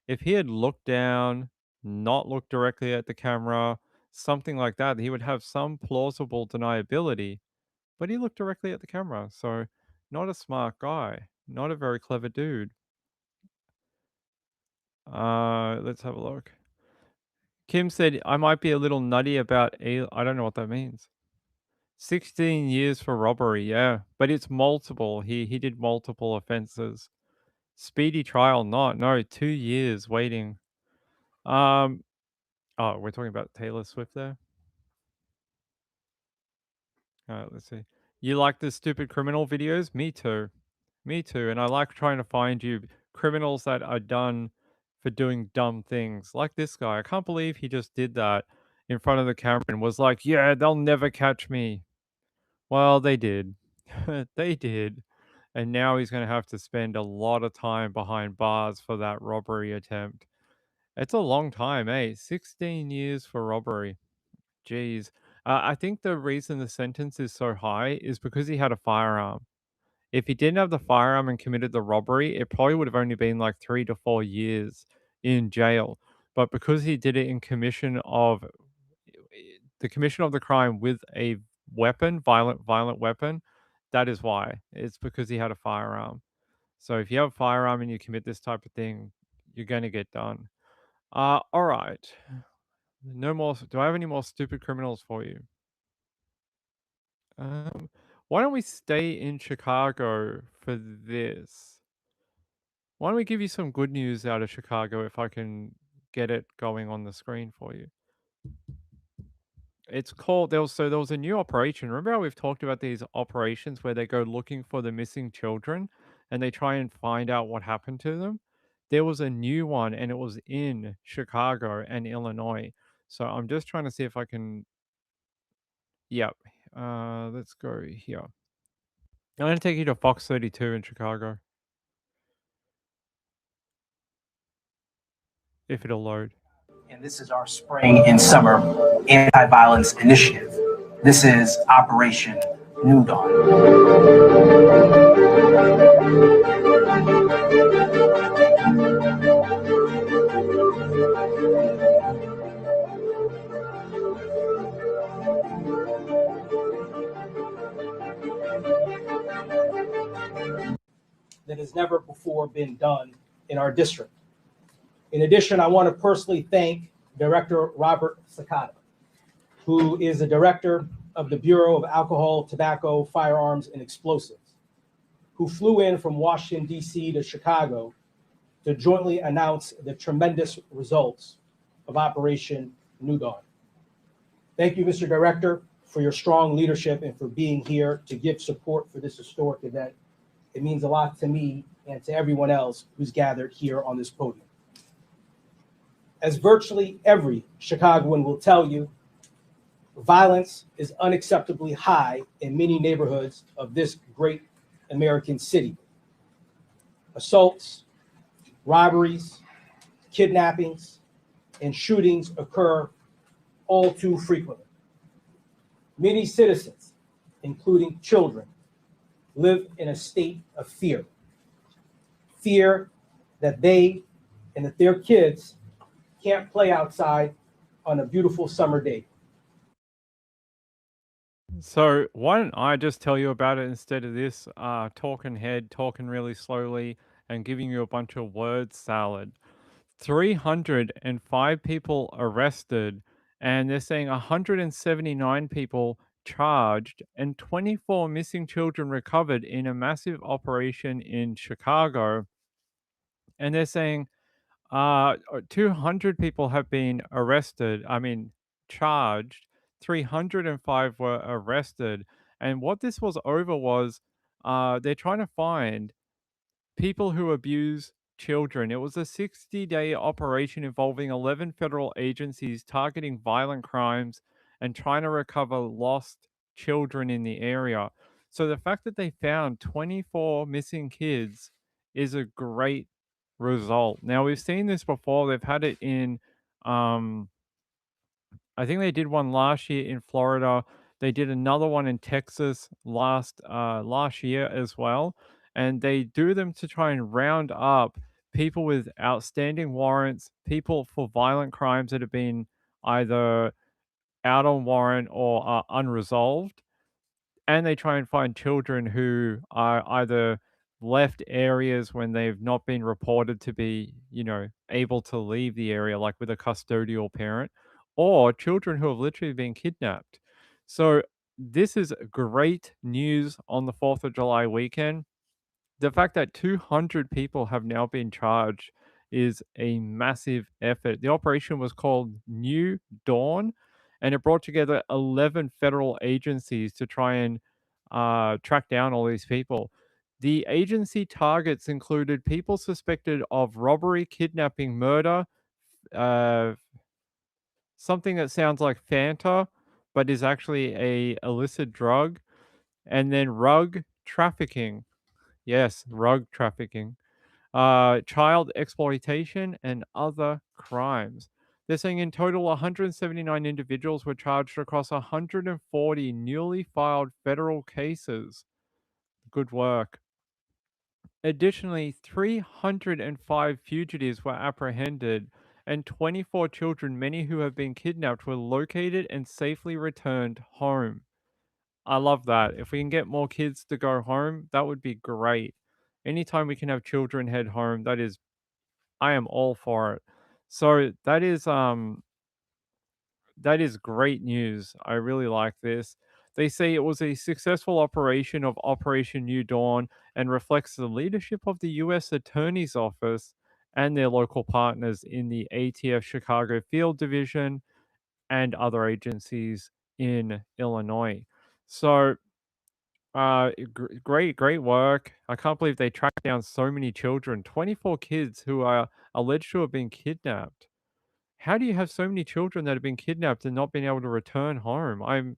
If he had looked down, not looked directly at the camera, something like that, he would have some plausible deniability. But he looked directly at the camera, so not a smart guy, not a very clever dude. Let's have a look. Kim said, I might be a little nutty about I don't know what that means. 16 years for robbery, yeah. But it's multiple. He did multiple offenses. Speedy trial, not. No, 2 years waiting. Oh, we're talking about Taylor Swift there? Let's see. You like the stupid criminal videos? Me too. Me too. And I like trying to find you criminals that are done for doing dumb things. Like this guy. I can't believe he just did that in front of the camera and was like, yeah, they'll never catch me. Well, they did. They did. And now he's going to have to spend a lot of time behind bars for that robbery attempt. It's a long time, eh? 16 years for robbery. Jeez. I think the reason the sentence is so high is because he had a firearm. If he didn't have the firearm and committed the robbery, it probably would have only been like 3 to 4 years in jail. But because he did it in the commission of the crime with a weapon, violent weapon, that is why. It's because he had a firearm. So if you have a firearm and you commit this type of thing, you're going to get done. All right. No more. Do I have any more stupid criminals for you? Why don't we stay in Chicago for this? Why don't we give you some good news out of Chicago if I can get it going on the screen for you? It's called there was a new operation. Remember how we've talked about these operations where they go looking for the missing children and they try and find out what happened to them? There was a new one and it was in Chicago and Illinois. So I'm just trying to see if I can. Yep. Let's go here. I'm going to take you to Fox 32 in Chicago. If it'll load. And this is our spring and summer anti-violence initiative. This is Operation New Dawn. That has never before been done in our district. In addition, I want to personally thank Director Robert Sakata, who is the director of the Bureau of Alcohol, Tobacco, Firearms, and Explosives, who flew in from Washington, D.C. to Chicago to jointly announce the tremendous results of Operation New Dawn. Thank you, Mr. Director, for your strong leadership and for being here to give support for this historic event. It means a lot to me and to everyone else who's gathered here on this podium. As virtually every Chicagoan will tell you, violence is unacceptably high in many neighborhoods of this great American city. Assaults, robberies, kidnappings, and shootings occur all too frequently. Many citizens, including children, live in a state of fear. Fear that they and that their kids can't play outside on a beautiful summer day. So why don't I just tell you about it instead of this talking head, talking really slowly and giving you a bunch of word salad. 305 people arrested, and they're saying 179 people charged, and 24 missing children recovered in a massive operation in Chicago. And they're saying 200 people have been arrested, charged. 305 were arrested. And what this was over was they're trying to find people who abuse children. It was a 60-day operation involving 11 federal agencies targeting violent crimes and trying to recover lost children in the area. So the fact that they found 24 missing kids is a great result. Now, we've seen this before. They've had it in I think they did one last year in Florida. They did another one in Texas last year as well, and they do them to try and round up people with outstanding warrants, people for violent crimes that have been either out on warrant or are unresolved, and they try and find children who are either left areas when they've not been reported to be, able to leave the area, like with a custodial parent, or children who have literally been kidnapped. So this is great news on the 4th of July weekend. The fact that 200 people have now been charged is a massive effort. The operation was called New Dawn, and it brought together 11 federal agencies to try and track down all these people. The agency targets included people suspected of robbery, kidnapping, murder, uh, something that sounds like Fanta, but is actually a illicit drug, and then rug trafficking. Yes, rug trafficking, child exploitation, and other crimes. They're saying in total, 179 individuals were charged across 140 newly filed federal cases. Good work. Additionally, 305 fugitives were apprehended, and 24 children, many who have been kidnapped, were located and safely returned home. I love that. If we can get more kids to go home, that would be great. Anytime we can have children head home, I am all for it. So that is great news. I really like this. They say it was a successful operation of Operation New Dawn and reflects the leadership of the U.S. Attorney's Office and their local partners in the ATF Chicago Field Division and other agencies in Illinois. So, great work. I can't believe they tracked down so many children, 24 kids who are alleged to have been kidnapped. How do you have so many children that have been kidnapped and not been able to return home?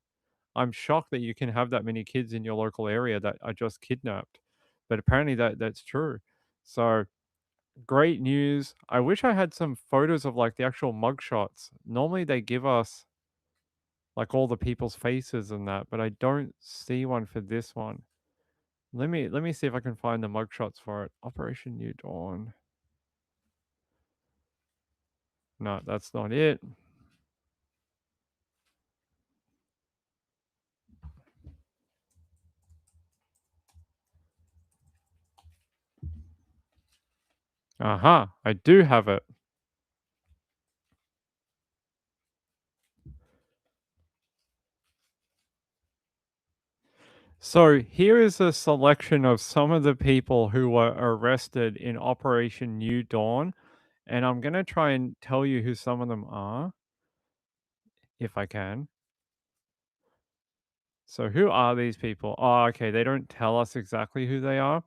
I'm shocked that you can have that many kids in your local area that are just kidnapped. But apparently that's true. So great news. I wish I had some photos of like the actual mugshots. Normally they give us like all the people's faces and that, but I don't see one for this one. Let me see if I can find the mugshots for it. Operation New Dawn. No, that's not it. Aha, I do have it. So here is a selection of some of the people who were arrested in Operation New Dawn, and I'm gonna try and tell you who some of them are, if I can. So who are these people? Oh, okay, they don't tell us exactly who they are.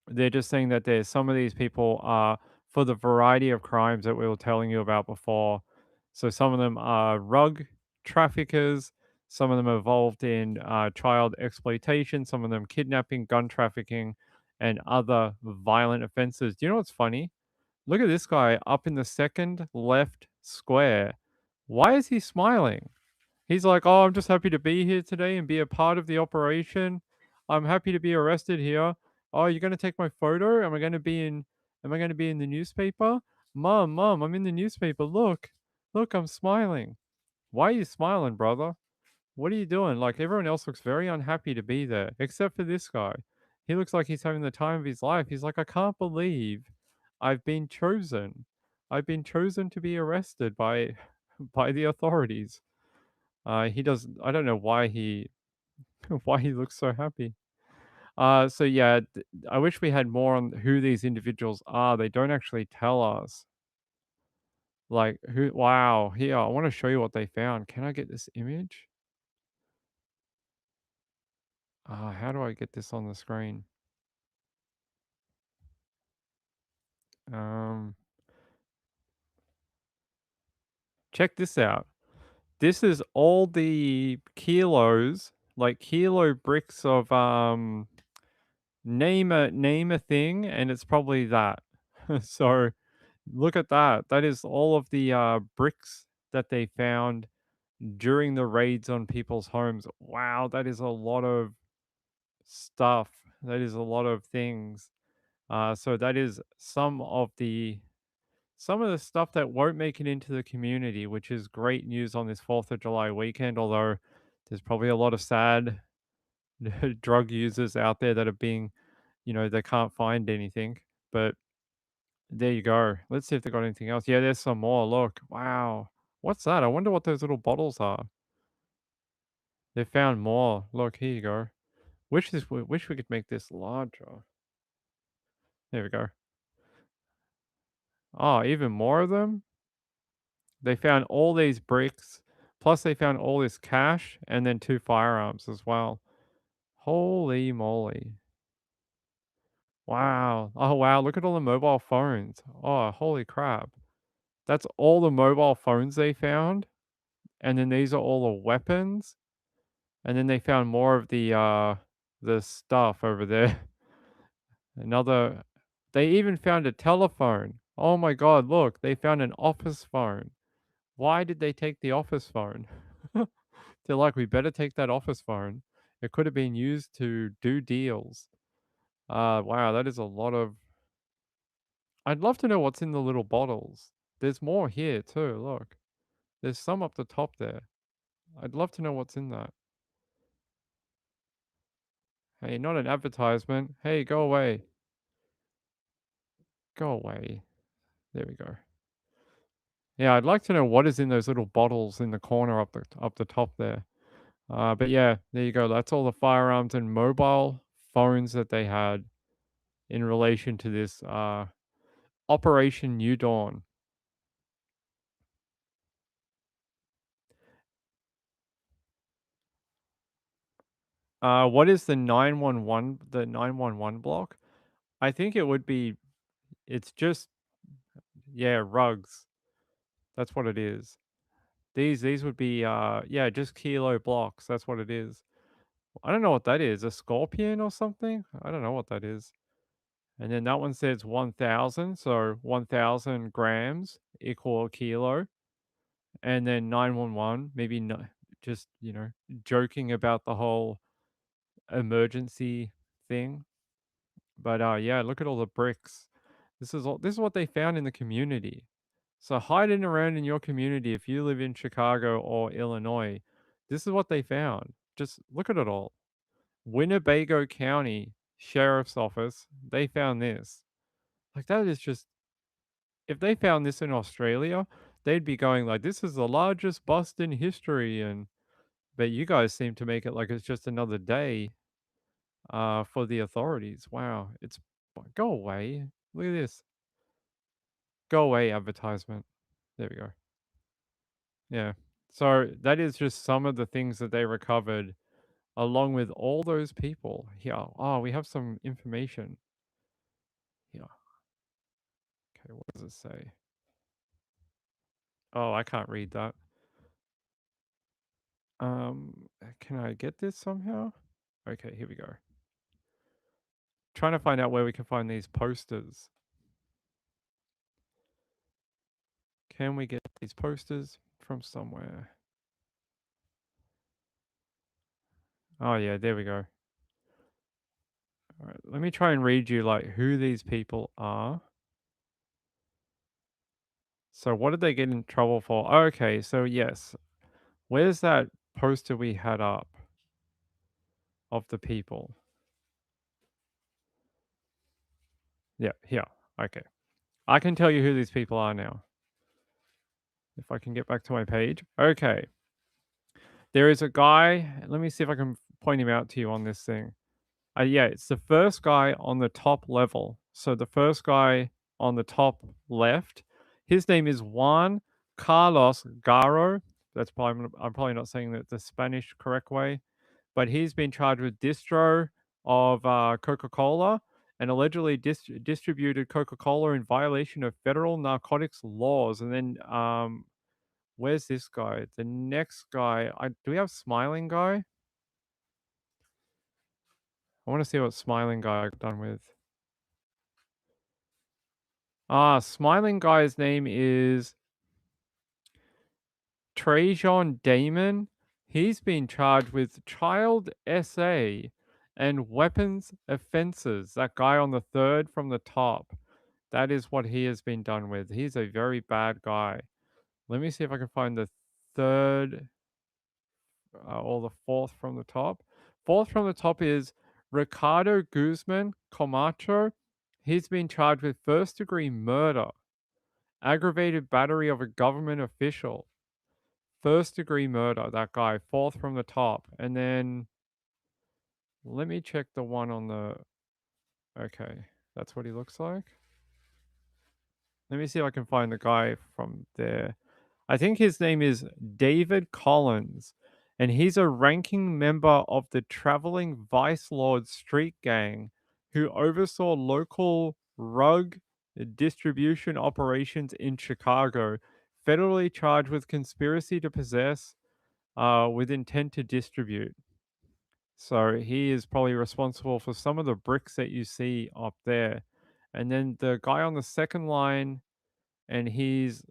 They're just saying that there's some of these people are for the variety of crimes that we were telling you about before. So some of them are rug traffickers, some of them are involved in child exploitation, some of them kidnapping, gun trafficking, and other violent offenses. Do you know what's funny? Look at this guy up in the second left square. Why is he smiling? He's like, "Oh, I'm just happy to be here today and be a part of the operation. I'm happy to be arrested here. Oh, you're gonna take my photo? Am I gonna be in the newspaper? Mom, I'm in the newspaper. Look, I'm smiling. Why are you smiling, brother? What are you doing? Like everyone else looks very unhappy to be there, except for this guy. He looks like he's having the time of his life. He's like, I can't believe I've been chosen. I've been chosen to be arrested by by the authorities. He does. I don't know why he why he looks so happy. So yeah, I wish we had more on who these individuals are. They don't actually tell us. Like who? Wow. Here, I want to show you what they found. Can I get this image? How do I get this on the screen? Um, Check this out. This is all the kilos, like kilo bricks of name a thing, and it's probably that. So look at that. That is all of the bricks that they found during the raids on people's homes. Wow, that is a lot of stuff. That is a lot of things. So that is some of the stuff that won't make it into the community, which is great news on this 4th of July weekend. Although there's probably a lot of sad drug users out there that are being, they can't find anything. But there you go. Let's see if they got anything else. Yeah, there's some more. Look, wow. What's that? I wonder what those little bottles are. They found more. Look, here you go. Wish we could make this larger. There we go. Oh, even more of them? They found all these bricks, plus they found all this cash and then 2 firearms as well. Holy moly. Wow. Oh, wow, look at all the mobile phones. Oh, holy crap. That's all the mobile phones they found, and then these are all the weapons, and then they found more of the stuff over there. Another They even found a telephone. Oh my god, look, they found an office phone. Why did they take the office phone? They're like, "We better take that office phone. It could have been used to do deals." Wow, that is a lot of I'd love to know what's in the little bottles. There's more here too, look. There's some up the top there. I'd love to know what's in that. Hey, not an advertisement. Hey, go away. Go away. There we go. Yeah, I'd like to know what is in those little bottles in the corner up the top there. But yeah, there you go. That's all the firearms and mobile phones that they had in relation to this Operation New Dawn. What is the 911 block? I think it would be it's just yeah, rugs. That's what it is. These would be yeah, just kilo blocks. That's what it is. I don't know what that is. A scorpion or something? I don't know what that is. And then that one says 1000, so 1000 grams equal a kilo. And then 911, maybe no, just, joking about the whole emergency thing. But yeah, look at all the bricks. This is what they found in the community. So hiding around in your community, if you live in Chicago or Illinois, this is what they found. Just look at it all. Winnebago County Sheriff's Office, they found this. Like that is just if they found this in Australia, they'd be going like this is the largest bust in history, and but you guys seem to make it like it's just another day. for the authorities. Wow, it's go away. Look at this. Go away advertisement. There we go. Yeah. So that is just some of the things that they recovered along with all those people. Yeah. Oh, we have some information. Yeah. Okay, what does it say? Oh, I can't read that. Can I get this somehow? Okay, here we go. Trying to find out where we can find these posters. Can we get these posters from somewhere? Oh yeah, there we go. All right, let me try and read you like who these people are. So what did they get in trouble for? Okay, so yes. Where's that poster we had up of the people? Yeah, here. Okay. I can tell you who these people are now. If I can get back to my page. Okay. There is a guy, let me see if I can point him out to you on this thing. Yeah, it's the first guy on the top level. So the first guy on the top left, his name is Juan Carlos Garo. I'm probably not saying that the Spanish correct way, but he's been charged with distro of Coca-Cola and allegedly distributed Coca-Cola in violation of federal narcotics laws. And then where's this guy? The next guy, do we have Smiling Guy? I want to see what Smiling Guy got done with. Smiling Guy's name is Trajan Damon. He's been charged with child SA and weapons offenses. That guy on the third from the top. That is what he has been done with. He's a very bad guy. Let me see if I can find the third or the fourth from the top. Fourth from the top is Ricardo Guzman Camacho. He's been charged with first-degree murder, aggravated battery of a government official, first-degree murder, that guy, fourth from the top. And then let me check the one on the... Okay, that's what he looks like. Let me see if I can find the guy from there. I think his name is David Collins, and he's a ranking member of the traveling Vice Lord street gang who oversaw local rug distribution operations in Chicago, federally charged with conspiracy to possess with intent to distribute. So he is probably responsible for some of the bricks that you see up there. And then the guy on the second line, and he's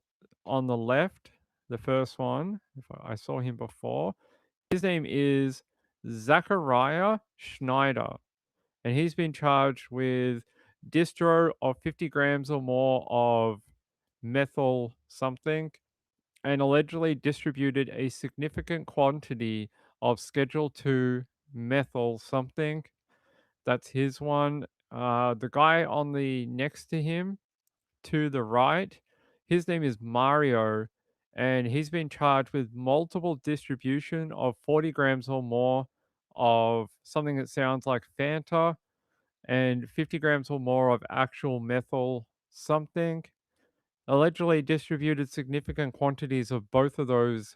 on the left, the first one, if I saw him before. His name is Zachariah Schneider, and he's been charged with distro of 50 grams or more of methyl something and allegedly distributed a significant quantity of Schedule 2 methyl something. That's his one. The guy on the next to him, to the right, his name is Mario, and he's been charged with multiple distribution of 40 grams or more of something that sounds like Fanta and 50 grams or more of actual methyl something. Allegedly distributed significant quantities of both of those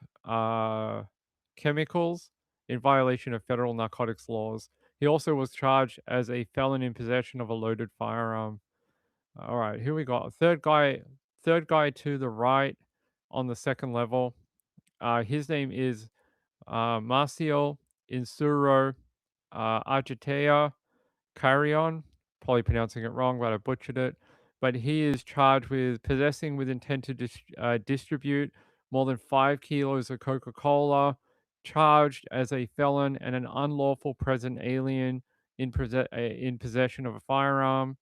chemicals in violation of federal narcotics laws. He also was charged as a felon in possession of a loaded firearm. All right, here we got third guy to the right on the second level. His name is Marcio Insuro Agitea Carrion. Probably pronouncing it wrong, but I butchered it. But he is charged with possessing with intent to distribute more than 5 kilos of Coca-Cola, charged as a felon and an unlawful present alien in possession of a firearm,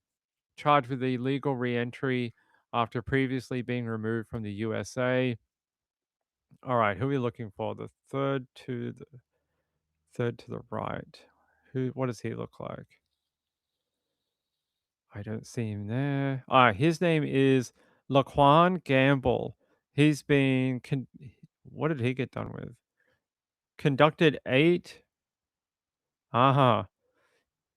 charged with illegal re-entry after previously being removed from the USA. All right, who are we looking for? The third to the right. What does he look like? I don't see him there. His name is Laquan Gamble. He's been what did he get done with? Conducted 8.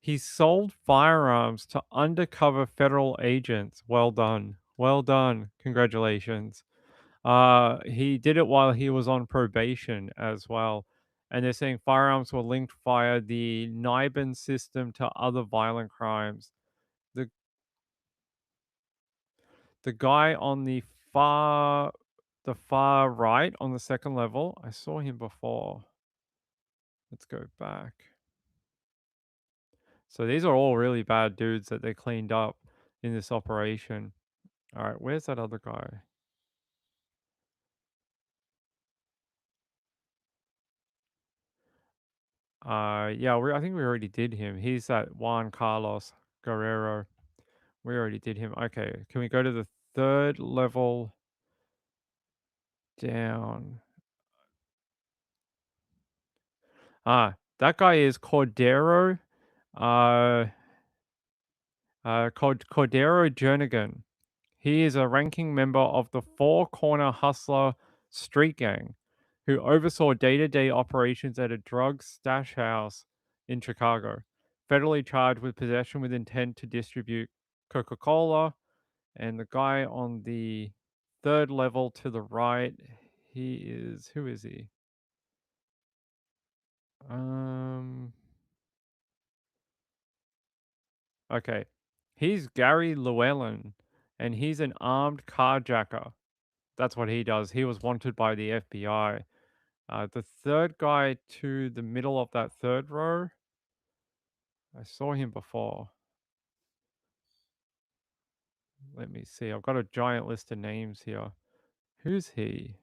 He sold firearms to undercover federal agents. Well done. Well done. Congratulations. He did it while he was on probation as well. And they're saying firearms were linked via the NIBIN system to other violent crimes. The the guy on the far right on the second level, I saw him before. Let's go back. So these are all really bad dudes that they cleaned up in this operation. All right, where's that other guy? Yeah, I think we already did him. He's that Juan Carlos Guerrero. We already did him. Okay, can we go to the third level down? That guy is Cordero. Uh, Cordero Jernigan. He is a ranking member of the Four Corner Hustler street gang who oversaw day-to-day operations at a drug stash house in Chicago. Federally charged with possession with intent to distribute Coca-Cola. And the guy on the third level to the right, who is he? Okay. He's Gary Llewellyn, and he's an armed carjacker. That's what he does. He was wanted by the FBI. The third guy to the middle of that third row, I saw him before. Let me see. I've got a giant list of names here. Who's he?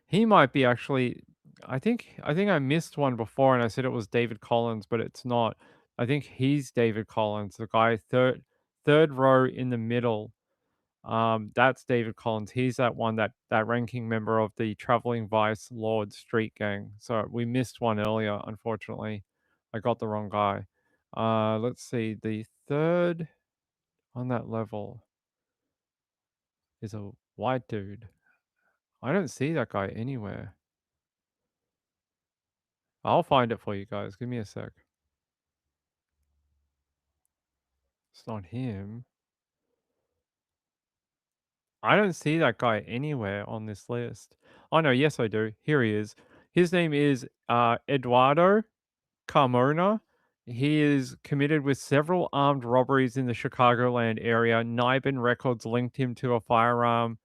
He might be actually. I think I missed one before, and I said it was David Collins, but it's not. I think he's David Collins, the guy third row in the middle. That's David Collins. He's that one that ranking member of the Traveling Vice Lord Street Gang. So we missed one earlier, unfortunately. I got the wrong guy. Let's see. The third on that level is a white dude. I don't see that guy anywhere. I'll find it for you guys. Give me a sec. It's not him. I don't see that guy anywhere on this list. Oh no, yes I do. Here he is. His name is Eduardo Carmona. He is committed with several armed robberies in the Chicagoland area. NIBIN records linked him to a firearm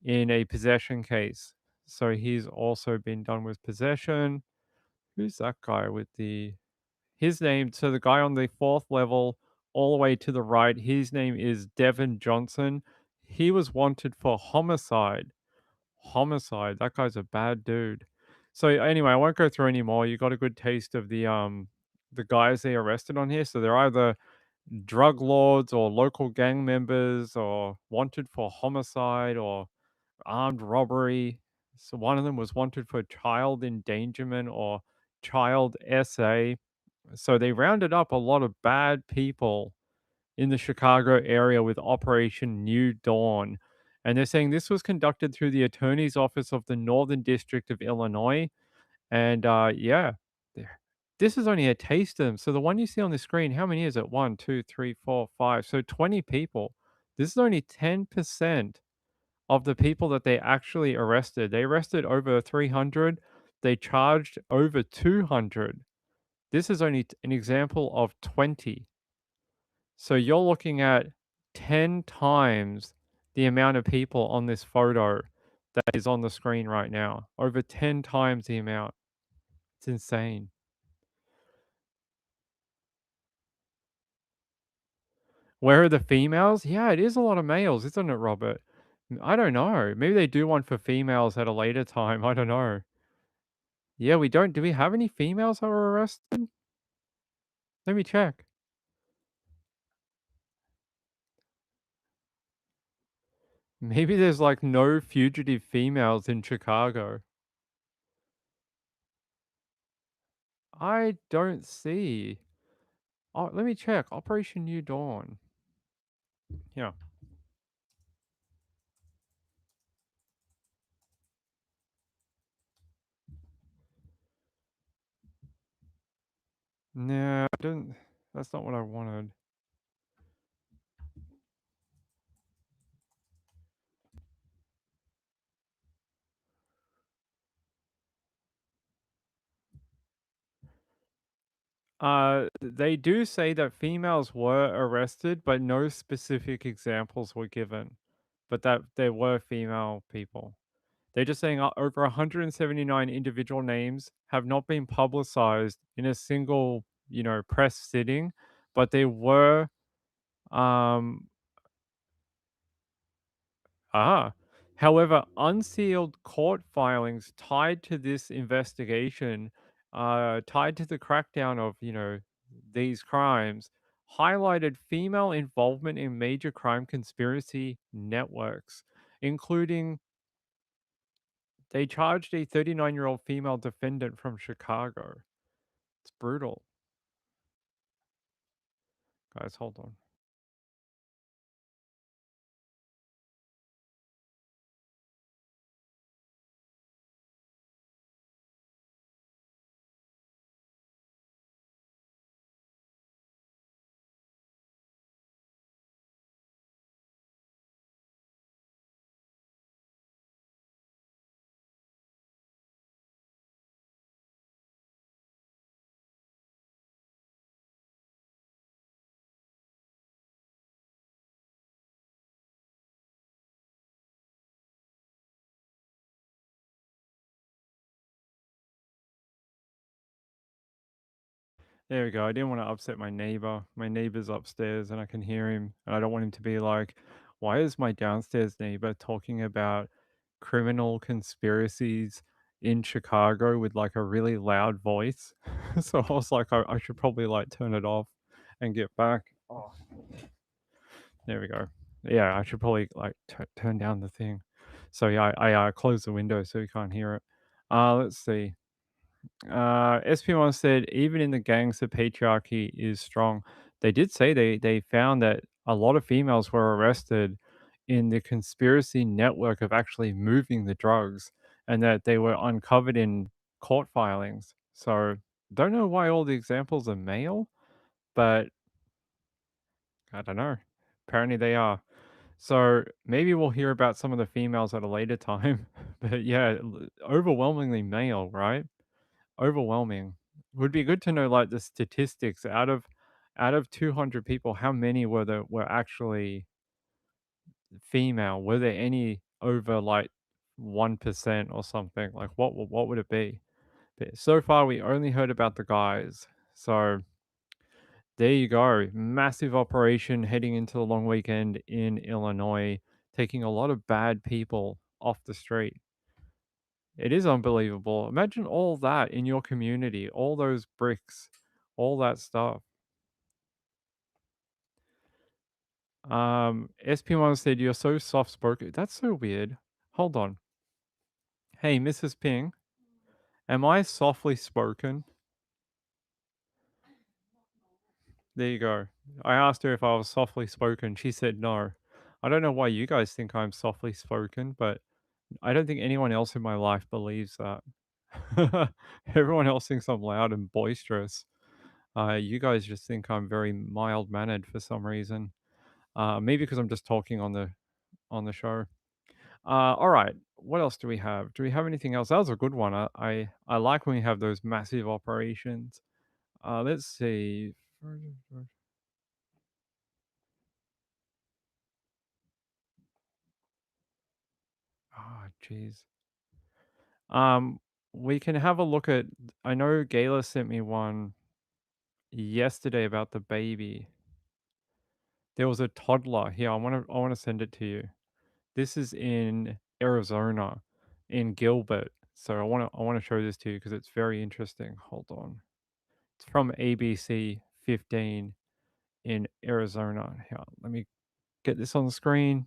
in a possession case. So he's also been done with possession. Who's that guy with his name? So the guy on the fourth level, all the way to the right, his name is Devin Johnson. He was wanted for homicide. Homicide. That guy's a bad dude. So anyway, I won't go through any more. You got a good taste of the guys they arrested on here. So they're either drug lords or local gang members or wanted for homicide or armed robbery. So one of them was wanted for child endangerment or child SA. So they rounded up a lot of bad people in the Chicago area with Operation New Dawn. And they're saying this was conducted through the Attorney's Office of the Northern District of Illinois. And yeah, this is only a taste of them. So the one you see on the screen, how many is it? 1, 2, 3, 4, 5. So 20 people. This is only 10% of the people that they actually arrested. They arrested over 300. They charged over 200. This is only an example of 20. So you're looking at 10 times the amount of people on this photo that is on the screen right now. Over 10 times the amount. It's insane. Where are the females? Yeah, it is a lot of males, isn't it, Robert? I don't know. Maybe they do one for females at a later time. I don't know. Yeah, we don't. Do we have any females that were arrested? Let me check. Maybe there's like no fugitive females in Chicago. I don't see. Oh, let me check. Operation New Dawn. Yeah. Nah, I didn't. That's not what I wanted. They do say that females were arrested, but no specific examples were given. But that there were female people. They're just saying over 179 individual names have not been publicized in a single, press sitting, but there were um Ah. However, unsealed court filings tied to this investigation, tied to the crackdown of, these crimes, highlighted female involvement in major crime conspiracy networks, including they charged a 39-year-old female defendant from Chicago. It's brutal. Guys, hold on. There we go. I didn't want to upset my neighbor. My neighbor's upstairs and I can hear him. And I don't want him to be like, why is my downstairs neighbor talking about criminal conspiracies in Chicago with like a really loud voice? So I was like, I should probably like turn it off and get back. Oh, there we go. Yeah, I should probably like turn down the thing. So yeah, I closed the window so you can't hear it. Let's see. SP1 said, even in the gangs, the patriarchy is strong. They did say they found that a lot of females were arrested in the conspiracy network of actually moving the drugs, and that they were uncovered in court filings. So don't know why all the examples are male, but I don't know. Apparently they are. So maybe we'll hear about some of the females at a later time. But yeah, overwhelmingly male, right? Overwhelming. Would be good to know like the statistics out of 200 people, how many were actually female? Were there any over like 1% or something? Like what would it be? But so far we only heard about the guys. So there you go. Massive operation heading into the long weekend in Illinois, taking a lot of bad people off the street. It is unbelievable. Imagine all that in your community, all those bricks, all that stuff. SP1 said, you're so soft spoken. That's so weird. Hold on. Hey, Mrs. Ping, am I softly spoken? There you go. I asked her if I was softly spoken. She said no. I don't know why you guys think I'm softly spoken, but I don't think anyone else in my life believes that. Everyone else thinks I'm loud and boisterous. You guys just think I'm very mild mannered for some reason. Maybe because I'm just talking on the show. All right. What else do we have? Do we have anything else? That was a good one. I like when we have those massive operations. Let's see. Ah, jeez. We can have a look at. I know Gayla sent me one yesterday about the baby. There was a toddler here. I want to send it to you. This is in Arizona, in Gilbert. So I want to show this to you because it's very interesting. Hold on. It's from ABC 15 in Arizona. Here, let me get this on the screen.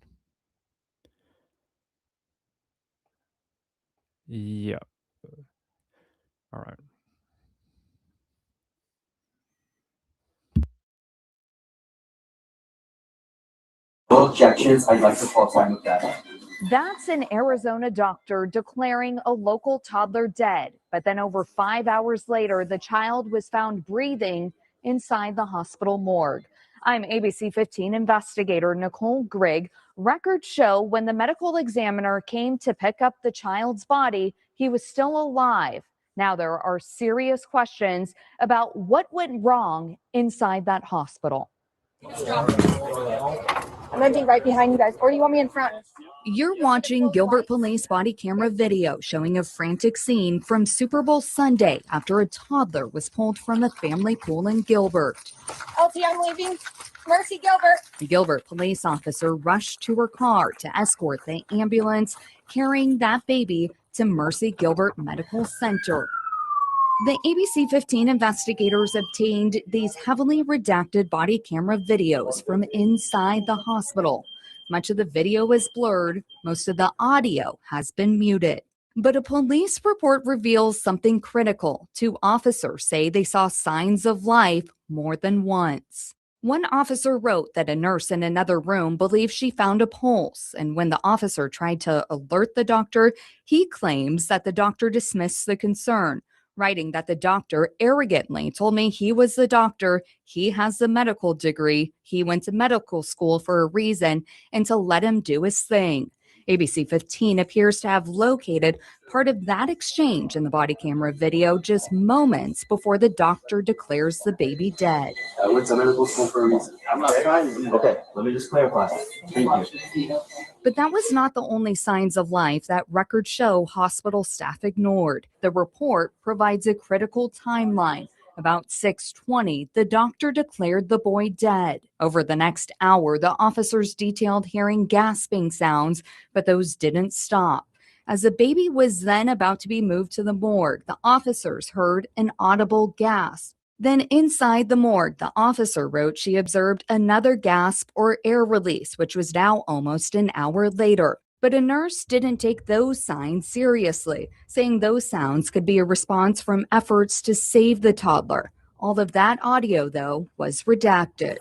Yep. All right. No objections. I'd like to call time with that. That's an Arizona doctor declaring a local toddler dead. But then over 5 hours later, the child was found breathing inside the hospital morgue. I'm ABC 15 investigator Nicole Grigg. Records show when the medical examiner came to pick up the child's body, he was still alive. Now there are serious questions about what went wrong inside that hospital. I'm gonna be right behind you guys, or do you want me in front? You're watching Gilbert Police body camera video showing a frantic scene from Super Bowl Sunday after a toddler was pulled from a family pool in Gilbert. LT, I'm leaving. Mercy Gilbert. The Gilbert police officer rushed to her car to escort the ambulance carrying that baby to Mercy Gilbert Medical Center. The ABC 15 investigators obtained these heavily redacted body camera videos from inside the hospital. Much of the video is blurred. Most of the audio has been muted. But a police report reveals something critical. Two officers say they saw signs of life more than once. One officer wrote that a nurse in another room believed she found a pulse, and when the officer tried to alert the doctor, he claims that the doctor dismissed the concern, writing that the doctor arrogantly told me he was the doctor, he has the medical degree, he went to medical school for a reason, and to let him do his thing. ABC 15 appears to have located part of that exchange in the body camera video just moments before the doctor declares the baby dead. I went to medical school for a reason. I'm not trying to. Okay, let me just clarify. Thank you. But that was not the only signs of life that records show hospital staff ignored. The report provides a critical timeline. About 6:20, the doctor declared the boy dead. Over the next hour, the officers detailed hearing gasping sounds, but those didn't stop. As the baby was then about to be moved to the morgue, the officers heard an audible gasp. Then inside the morgue, the officer wrote she observed another gasp or air release, which was now almost an hour later. But a nurse didn't take those signs seriously, saying those sounds could be a response from efforts to save the toddler. All of that audio, though, was redacted.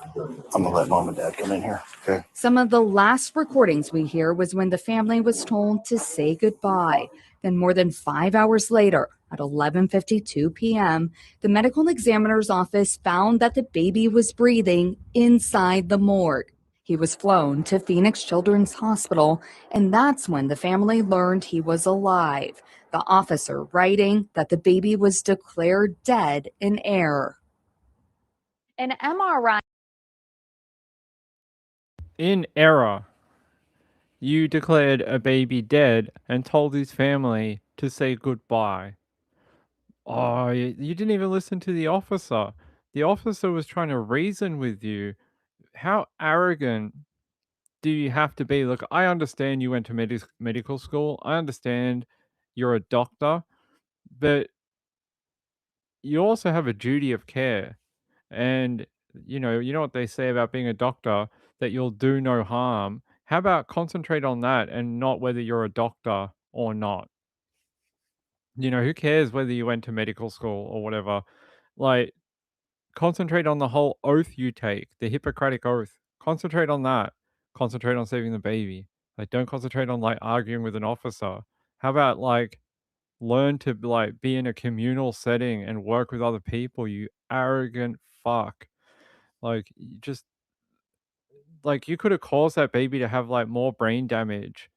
I'm gonna let mom and dad come in here, okay? Some of the last recordings we hear was when the family was told to say goodbye. Then more than 5 hours later, at 11:52 p.m., the medical examiner's office found that the baby was breathing inside the morgue. He was flown to Phoenix Children's Hospital, and that's when the family learned he was alive. The officer writing that the baby was declared dead in error. An MRI. In error, you declared a baby dead and told his family to say goodbye. Oh, you didn't even listen to the officer. The officer was trying to reason with you. How arrogant do you have to be? Look, I understand you went to medical school. I understand you're a doctor, but you also have a duty of care. And you know what they say about being a doctor, that you'll do no harm. How about concentrate on that and not whether you're a doctor or not? Who cares whether you went to medical school or whatever? Like, concentrate on the whole oath you take, the Hippocratic Oath. Concentrate on that. Concentrate on saving the baby. Like, don't concentrate on like arguing with an officer. How about like learn to like be in a communal setting and work with other people, you arrogant fuck. Like, you just like you could have caused that baby to have like more brain damage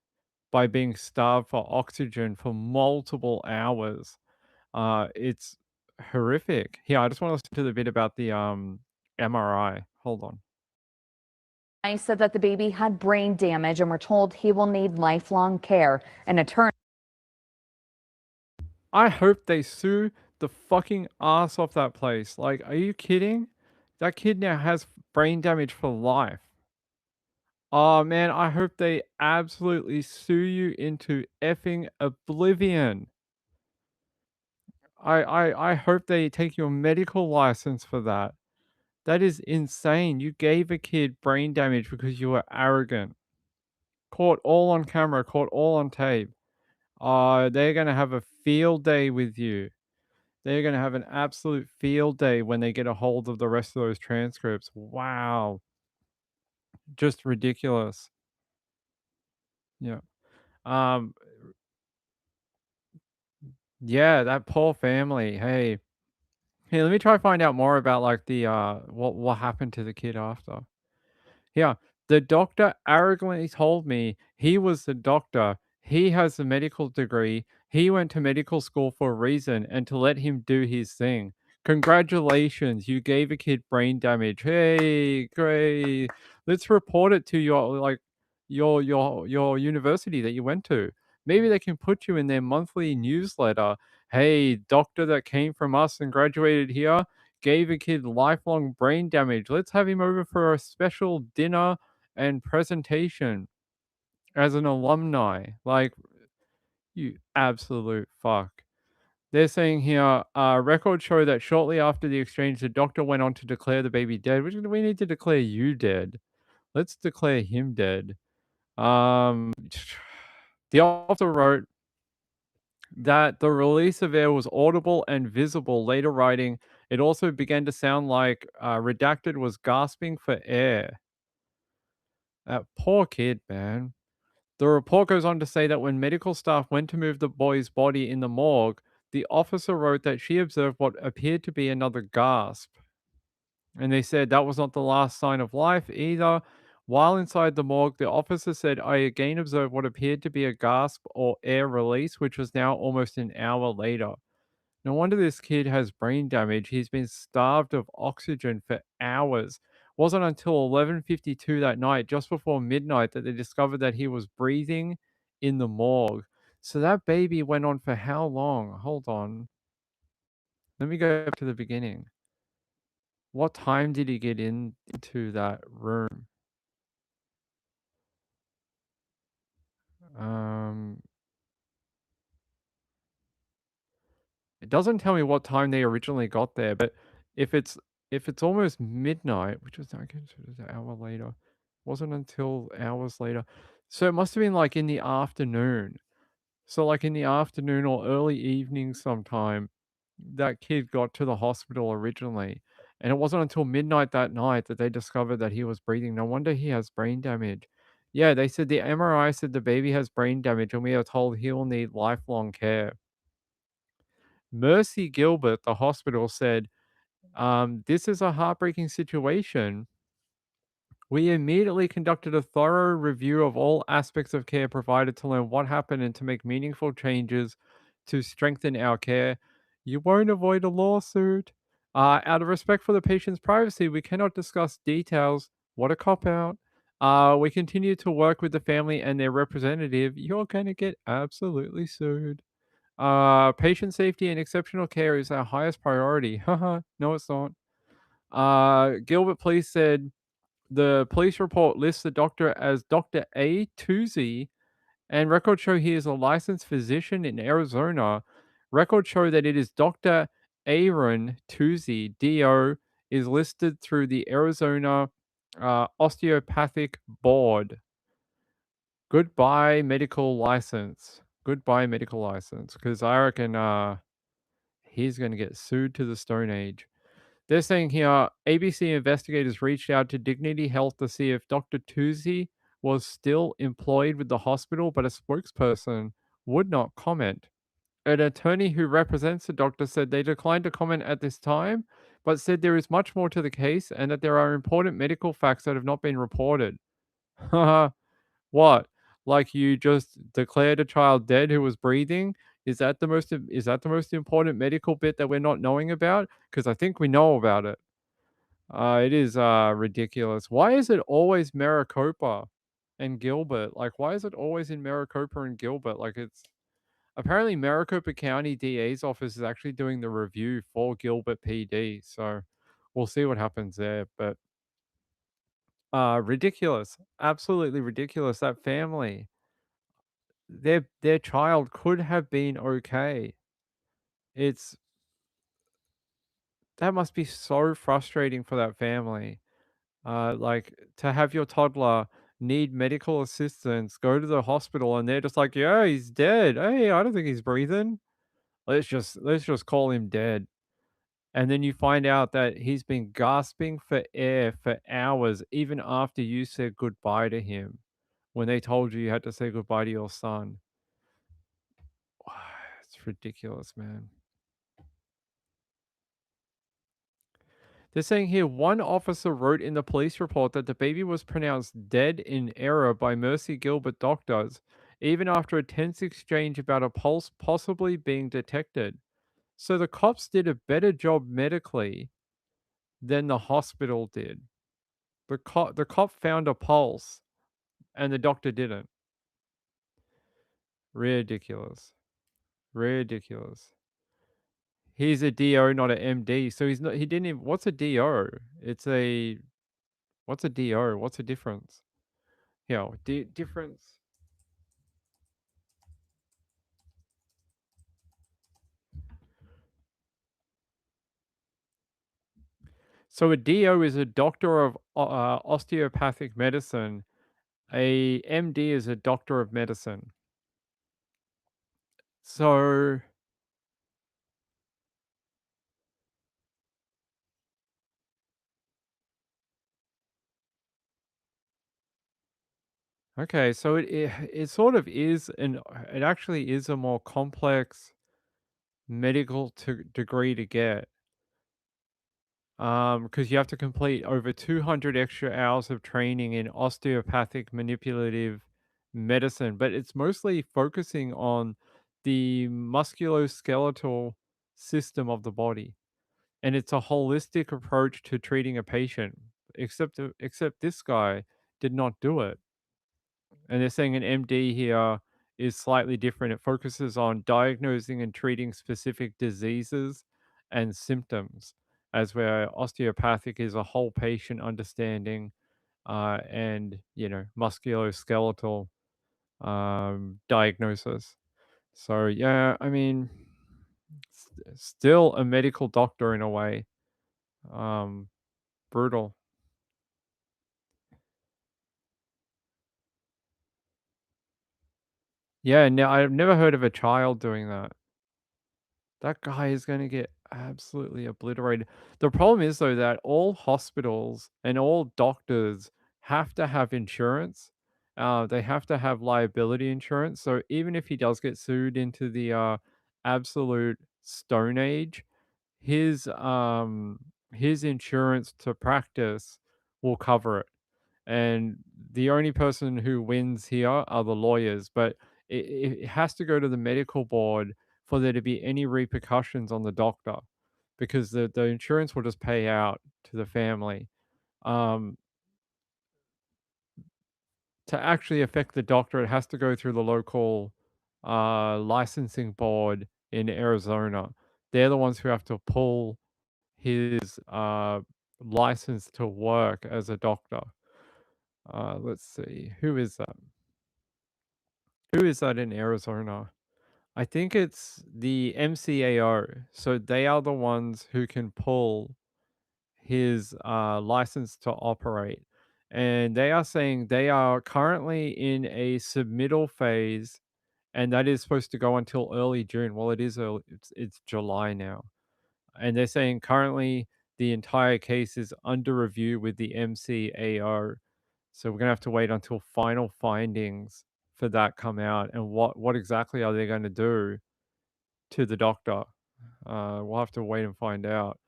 by being starved for oxygen for multiple hours. It's horrific. Here, I just want to listen to the bit about the MRI. Hold on. I said that the baby had brain damage and we're told he will need lifelong care. An attorney. I hope they sue the fucking ass off that place. Like, are you kidding? That kid now has brain damage for life. Oh man, I hope they absolutely sue you into effing oblivion. I hope they take your medical license for that. That is insane. You gave a kid brain damage because you were arrogant. Caught all on camera, caught all on tape. They're going to have a field day with you. They're going to have an absolute field day when they get a hold of the rest of those transcripts. Wow. Just ridiculous. Yeah. Um, yeah, that poor family. Hey, hey, let me try to find out more about like the what happened to the kid after. Yeah, the doctor arrogantly told me he was the doctor. He has a medical degree. He went to medical school for a reason and to let him do his thing. Congratulations, you gave a kid brain damage. Hey, great. Let's report it to your like your university that you went to. Maybe they can put you in their monthly newsletter. Hey, doctor that came from us and graduated here gave a kid lifelong brain damage. Let's have him over for a special dinner and presentation as an alumni. Like, you absolute fuck. They're saying here, records show that shortly after the exchange, the doctor went on to declare the baby dead. Which we need to declare you dead. Let's declare him dead. The author wrote that the release of air was audible and visible, later writing, it also began to sound like Redacted was gasping for air. That poor kid, man. The report goes on to say that when medical staff went to move the boy's body in the morgue, the officer wrote that she observed what appeared to be another gasp. And they said that was not the last sign of life either. While inside the morgue, the officer said, I again observed what appeared to be a gasp or air release, which was now almost an hour later. No wonder this kid has brain damage. He's been starved of oxygen for hours. Wasn't until 11:52 that night, just before midnight, that they discovered that he was breathing in the morgue. So that baby went on for how long? Hold on. Let me go back to the beginning. What time did he get into that room? Um, it doesn't tell me what time they originally got there, but if it's if it's almost midnight, which was I guess it was an hour later, wasn't until hours later. So it must have been like in the afternoon. So like in the afternoon or early evening sometime, that kid got to the hospital originally. And it wasn't until midnight that night that they discovered that he was breathing. No wonder he has brain damage. Yeah, they said the MRI said the baby has brain damage and we are told he will need lifelong care. Mercy Gilbert, the hospital, said, this is a heartbreaking situation. We immediately conducted a thorough review of all aspects of care provided to learn what happened and to make meaningful changes to strengthen our care. You won't avoid a lawsuit. Out of respect for the patient's privacy, we cannot discuss details. What a cop out. We continue to work with the family and their representative. You're going to get absolutely sued. Patient safety and exceptional care is our highest priority. Haha, no, it's not. Gilbert Police said the police report lists the doctor as Dr. A. Toozy, and records show he is a licensed physician in Arizona. Records show that it is Dr. Aaron Toozy, DO, is listed through the Arizona Osteopathic Board. Goodbye medical license. Goodbye medical license. Because I reckon he's going to get sued to the Stone Age. They're saying here, ABC investigators reached out to Dignity Health to see if Dr. Toozy was still employed with the hospital, but a spokesperson would not comment. An attorney who represents the doctor said they declined to comment at this time, but said there is much more to the case and that there are important medical facts that have not been reported. What? Like you just declared a child dead who was breathing? Is that the most important medical bit that we're not knowing about? Because I think we know about it. It is ridiculous. Why is it always Maricopa and Gilbert? Like, why is it always in Maricopa and Gilbert? Like, it's apparently Maricopa County DA's office is actually doing the review for Gilbert PD. So we'll see what happens there. But ridiculous, absolutely ridiculous. That family, their child could have been okay. It's that must be so frustrating for that family. Like to have your toddler need medical assistance, go to the hospital, and they're just like, "Yeah, he's dead. Hey, I don't think he's breathing. Let's just call him dead." And then you find out that he's been gasping for air for hours, even after you said goodbye to him. when they told you had to say goodbye to your son. It's ridiculous, man. They're saying here one officer wrote in the police report that the baby was pronounced dead in error by Mercy Gilbert doctors, even after a tense exchange about a pulse possibly being detected. So the cops did a better job medically than the hospital did. The cop found a pulse and the doctor didn't. Ridiculous. Ridiculous. He's a DO, not an MD. So he's not, he didn't even, what's a DO? What's a DO? What's the difference? Yeah, difference. So a DO is a doctor of osteopathic medicine. A MD is a doctor of medicine. So okay, so it sort of is, and it actually is a more complex medical degree to get. Because you have to complete over 200 extra hours of training in osteopathic manipulative medicine, but it's mostly focusing on the musculoskeletal system of the body, and it's a holistic approach to treating a patient. Except this guy did not do it, and they're saying an MD here is slightly different. It focuses on diagnosing and treating specific diseases and symptoms, as where osteopathic is a whole patient understanding, and musculoskeletal diagnosis. So yeah, I mean, still a medical doctor in a way. Brutal. Yeah, no, I've never heard of a child doing that. That guy is going to get absolutely obliterated. The problem is, though, that all hospitals and all doctors have to have insurance. They have to have liability insurance. So even if he does get sued into the absolute stone age, his insurance to practice will cover it. And the only person who wins here are the lawyers, but it has to go to the medical board for there to be any repercussions on the doctor, because the insurance will just pay out to the family. To actually affect the doctor, it has to go through the local licensing board in Arizona. They're the ones who have to pull his license to work as a doctor. Let's see. Who is that? Who is that in Arizona? I think it's the MCAO. So they are the ones who can pull his license to operate. And they are saying they are currently in a submittal phase, and that is supposed to go until early June. Well, it is early, it's July now. And they're saying currently the entire case is under review with the MCAO. So we're gonna have to wait until final findings for that come out, and what exactly are they going to do to the doctor? We'll have to wait and find out.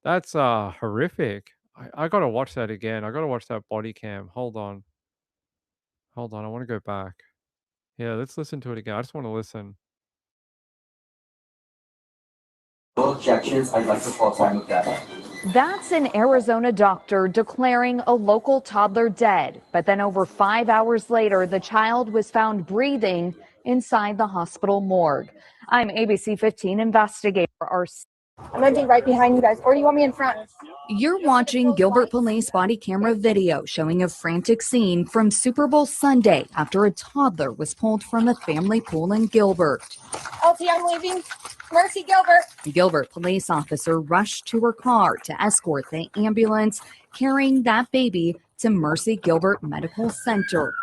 That's horrific. I gotta watch that again. I gotta watch that body cam. Hold on. Hold on. I want to go back. Yeah, let's listen to it again. I just want to listen. No objections, I'd like to call time with that. That's an Arizona doctor declaring a local toddler dead. But then over 5 hours later, the child was found breathing inside the hospital morgue. I'm ABC 15 investigator RC. I'm gonna be right behind you guys, or do you want me in front? You're watching Gilbert Police body camera video showing a frantic scene from Super Bowl Sunday after a toddler was pulled from a family pool in Gilbert. LT, I'm leaving. Mercy Gilbert. A Gilbert police officer rushed to her car to escort the ambulance carrying that baby to Mercy Gilbert Medical Center.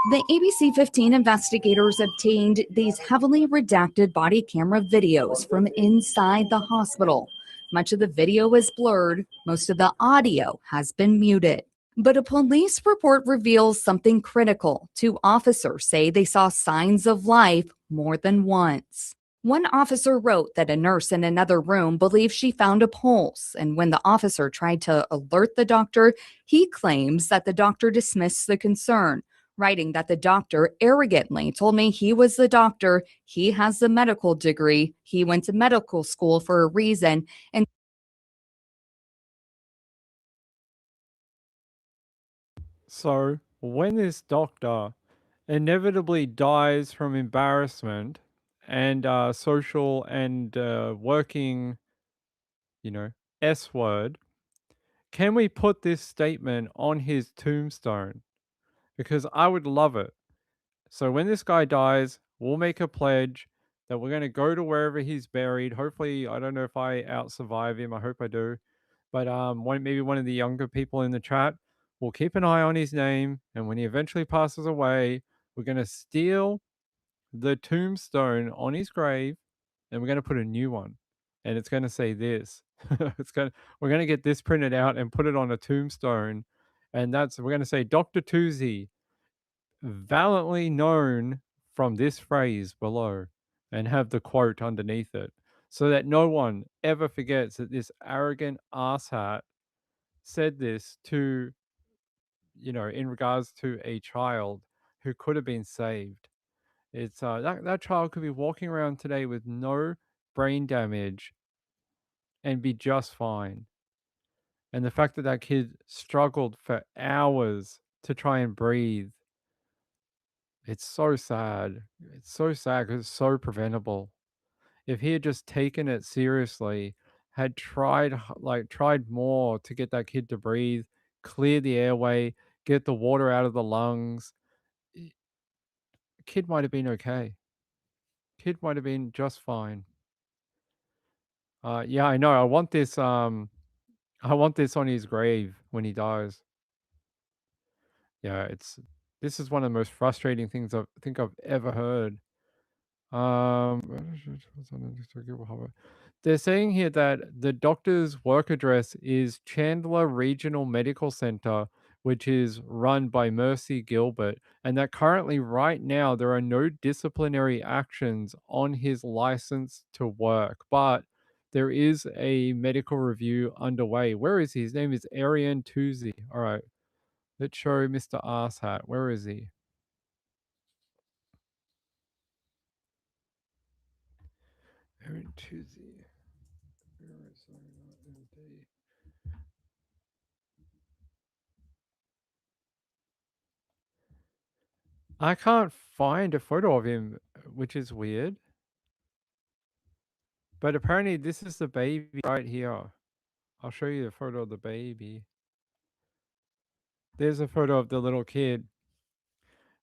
The ABC 15 investigators obtained these heavily redacted body camera videos from inside the hospital. Much of the video is blurred. Most of the audio has been muted. But a police report reveals something critical. Two officers say they saw signs of life more than once. One officer wrote that a nurse in another room believed she found a pulse, and when the officer tried to alert the doctor, he claims that the doctor dismissed the concern, writing that the doctor arrogantly told me he was the doctor, he has the medical degree, he went to medical school for a reason, and So, when this doctor inevitably dies from embarrassment and social and working, you know, S word, can we put this statement on his tombstone? Because I would love it. So, when this guy dies, we'll make a pledge that we're going to go to wherever he's buried. Hopefully, I don't know if I out survive him. I hope I do. But maybe one of the younger people in the chat will keep an eye on his name. And when he eventually passes away, we're going to steal the tombstone on his grave and we're going to put a new one. And it's going to say this. We're going to get this printed out and put it on a tombstone. And we're going to say Dr. Toozy, valiantly known from this phrase below, and have the quote underneath it so that no one ever forgets that this arrogant asshat said this to, in regards to a child who could have been saved. It's that child could be walking around today with no brain damage and be just fine. And the fact that that kid struggled for hours to try and breathe, it's so sad. It's so sad because it's so preventable. If he had just taken it seriously, had tried more to get that kid to breathe, clear the airway, get the water out of the lungs, kid might have been okay. Kid might have been just fine. Yeah, I know. I want this. I want this on his grave when he dies. Yeah, this is one of the most frustrating things I think I've ever heard. They're saying here that the doctor's work address is Chandler Regional Medical Center, which is run by Mercy Gilbert, and that currently, right now, there are no disciplinary actions on his license to work, but there is a medical review underway. Where is he? His name is Arian Toozy. All right, let's show Mr. Asshat. Where is he? Arian Toozy. I can't find a photo of him, which is weird. But apparently this is the baby right here. I'll show you the photo of the baby. There's a photo of the little kid.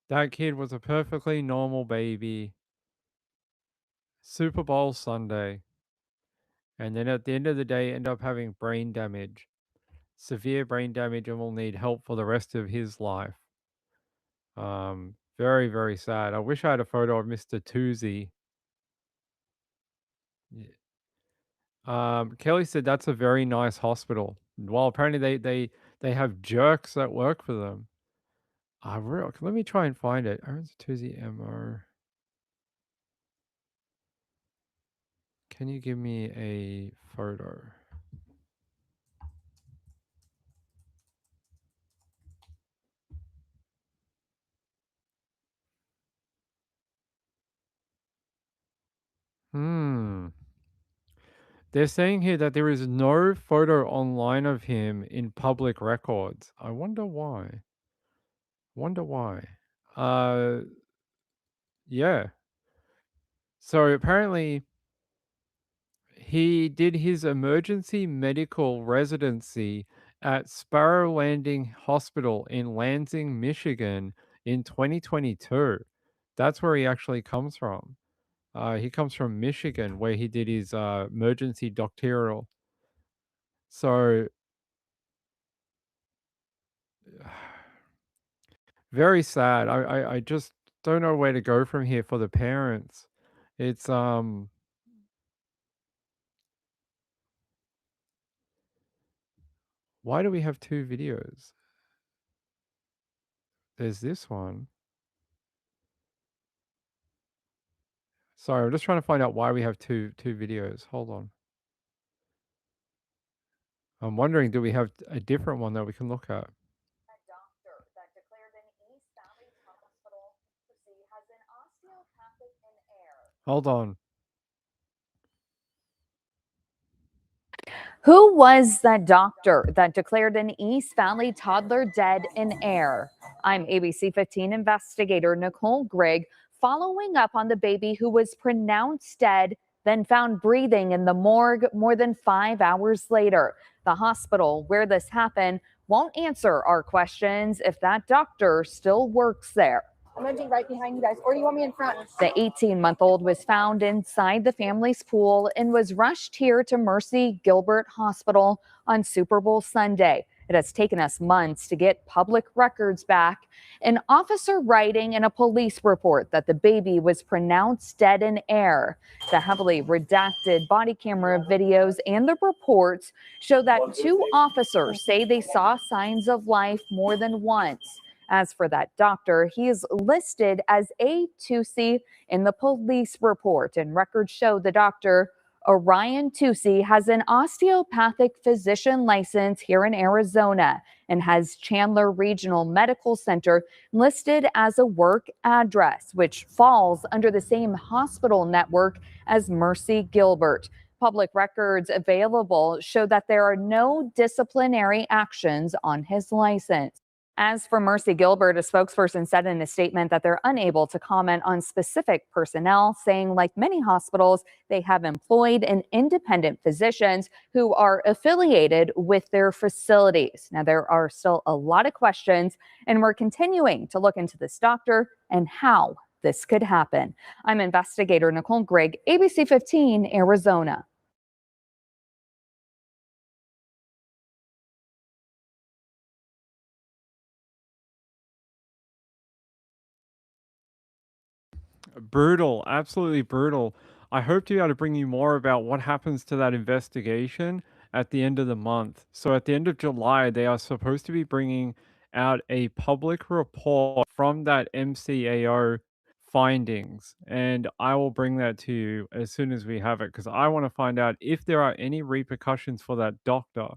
That kid was a perfectly normal baby. Super Bowl Sunday. And then at the end of the day, end up having brain damage. Severe brain damage and will need help for the rest of his life. Very, very sad. I wish I had a photo of Mr. Toozy. Kelly said that's a very nice hospital. Well, apparently they have jerks that work for them. Let me try and find it. Aaron's Toozy MO. Can you give me a photo? They're saying here that there is no photo online of him in public records. I wonder why. Yeah. So apparently he did his emergency medical residency at Sparrow Landing Hospital in Lansing, Michigan in 2022. That's where he actually comes from. He comes from Michigan, where he did his emergency doctoral. So, very sad. I just don't know where to go from here for the parents. It's why do we have two videos? there's this one. Sorry, I'm just trying to find out why we have two videos. Hold on. I'm wondering, do we have a different one that we can look at? Hold on. Who was that doctor that declared an East Valley toddler dead in air? I'm ABC 15 investigator Nicole Grigg, following up on the baby who was pronounced dead, then found breathing in the morgue more than 5 hours later. The hospital where this happened won't answer our questions if that doctor still works there. I'm gonna be right behind you guys, or do you want me in front? The 18-month-old was found inside the family's pool and was rushed here to Mercy Gilbert Hospital on Super Bowl Sunday. It has taken us months to get public records back. An officer writing in a police report that the baby was pronounced dead in air. The heavily redacted body camera videos and the reports show that 2 officers say they saw signs of life more than once. As for that doctor, he is listed as A2C in the police report, and records show the doctor, Orion Tusi, has an osteopathic physician license here in Arizona and has Chandler Regional Medical Center listed as a work address, which falls under the same hospital network as Mercy Gilbert. Public records available show that there are no disciplinary actions on his license. As for Mercy Gilbert, a spokesperson said in a statement that they're unable to comment on specific personnel, saying like many hospitals, they have employed and independent physicians who are affiliated with their facilities. Now, there are still a lot of questions, and we're continuing to look into this doctor and how this could happen. I'm investigator Nicole Grigg, ABC 15, Arizona. Brutal, absolutely brutal. I hope to be able to bring you more about what happens to that investigation at the end of the month. So at the end of July, they are supposed to be bringing out a public report from that MCAO findings, and I will bring that to you as soon as we have it because I want to find out if there are any repercussions for that doctor.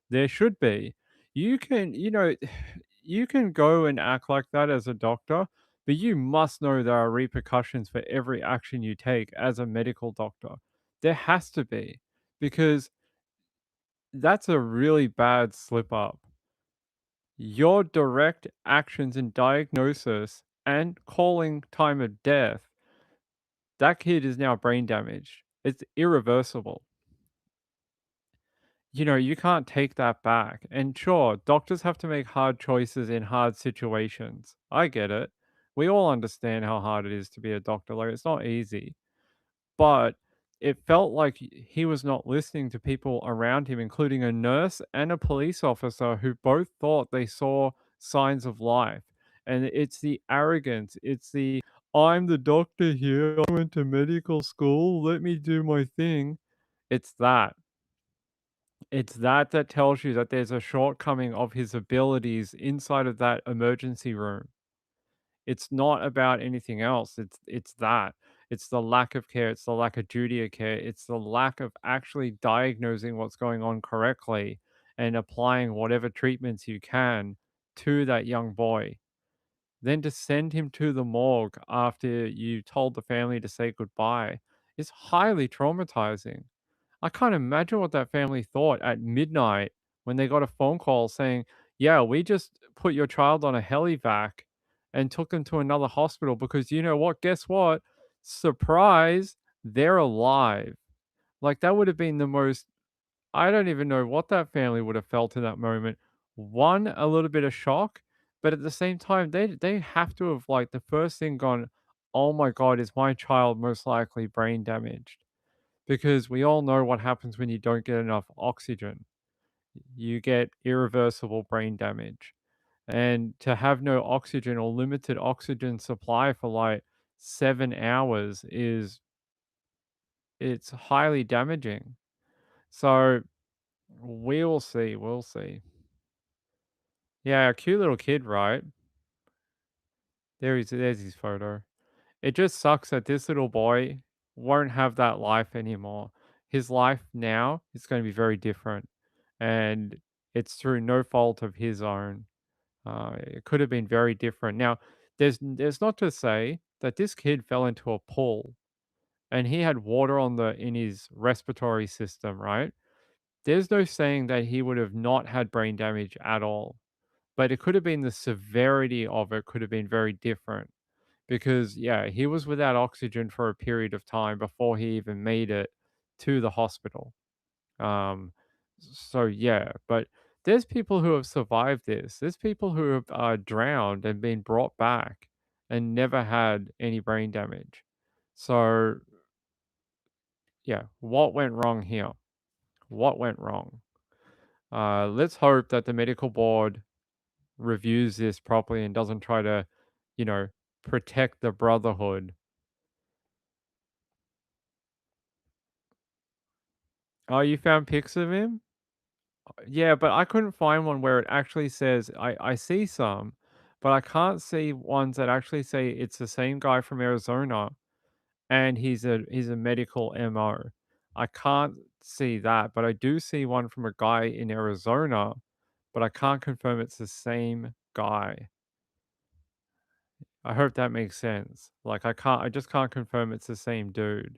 There should be. You can go and act like that as a doctor, but you must know there are repercussions for every action you take as a medical doctor. There has to be, because that's a really bad slip up. Your direct actions in diagnosis and calling time of death, that kid is now brain damaged. It's irreversible. You can't take that back. And sure, doctors have to make hard choices in hard situations. I get it. We all understand how hard it is to be a doctor. Like, it's not easy. But it felt like he was not listening to people around him, including a nurse and a police officer who both thought they saw signs of life. And it's the arrogance. It's the, I'm the doctor here. I went to medical school. Let me do my thing. It's that. It's that tells you that there's a shortcoming of his abilities inside of that emergency room. It's not about anything else. It's that. It's the lack of care. It's the lack of duty of care. It's the lack of actually diagnosing what's going on correctly and applying whatever treatments you can to that young boy. Then to send him to the morgue after you told the family to say goodbye is highly traumatizing. I can't imagine what that family thought at midnight when they got a phone call saying, "Yeah, we just put your child on a helivac and took them to another hospital because you know what? Guess what? Surprise, they're alive." Like, that would have been the most, I don't even know what that family would have felt in that moment. One, a little bit of shock, but at the same time, they have to have, like, the first thing gone, "Oh my god, is my child most likely brain damaged?" Because we all know what happens when you don't get enough oxygen. You get irreversible brain damage. And to have no oxygen or limited oxygen supply for like 7 hours it's highly damaging. So we'll see, we'll see. Yeah, a cute little kid, right? There's his photo. It just sucks that this little boy won't have that life anymore. His life now is going to be very different, and it's through no fault of his own. It could have been very different. Now, there's not to say that this kid fell into a pool and he had water on the in his respiratory system, right? There's no saying that he would have not had brain damage at all, but it could have been the severity of it could have been very different because yeah, he was without oxygen for a period of time before he even made it to the hospital. Um, so yeah, but there's people who have survived this. There's people who have drowned and been brought back and never had any brain damage. So yeah, what went wrong here? What went wrong? Let's hope that the medical board reviews this properly and doesn't try to, you know, protect the brotherhood. Oh, you found pics of him? Yeah, but I couldn't find one where it actually says I see some, but I can't see ones that actually say it's the same guy from Arizona and he's a medical MO. I can't see that, but I do see one from a guy in Arizona, but I can't confirm it's the same guy. I hope that makes sense. Like I just can't confirm it's the same dude.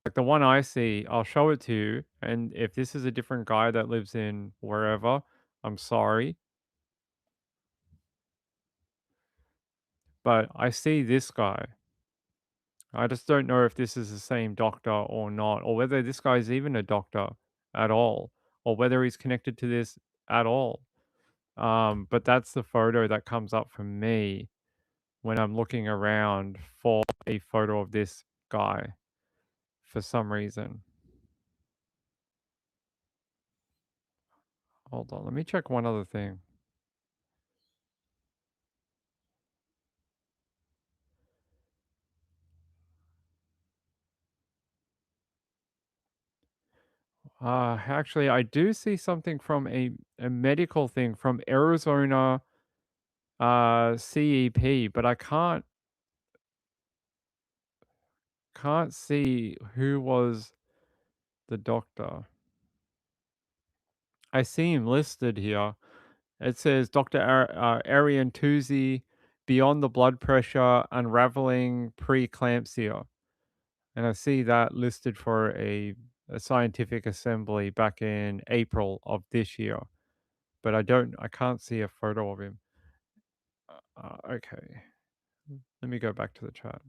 Like the one I see, I'll show it to you, and if this is a different guy that lives in wherever, I'm sorry. But I see this guy. I just don't know if this is the same doctor or not, or whether this guy is even a doctor at all, or whether he's connected to this at all. But that's the photo that comes up for me when I'm looking around for a photo of this guy for some reason. Hold on, let me check one other thing. Actually, I do see something from a medical thing from Arizona CEP, but I can't see who was the doctor. I see him listed here. It says Dr. Arian Tuzi, Beyond the Blood Pressure, Unraveling Preeclampsia. And I see that listed for a scientific assembly back in April of this year. But I can't see a photo of him. Okay. Let me go back to the chat.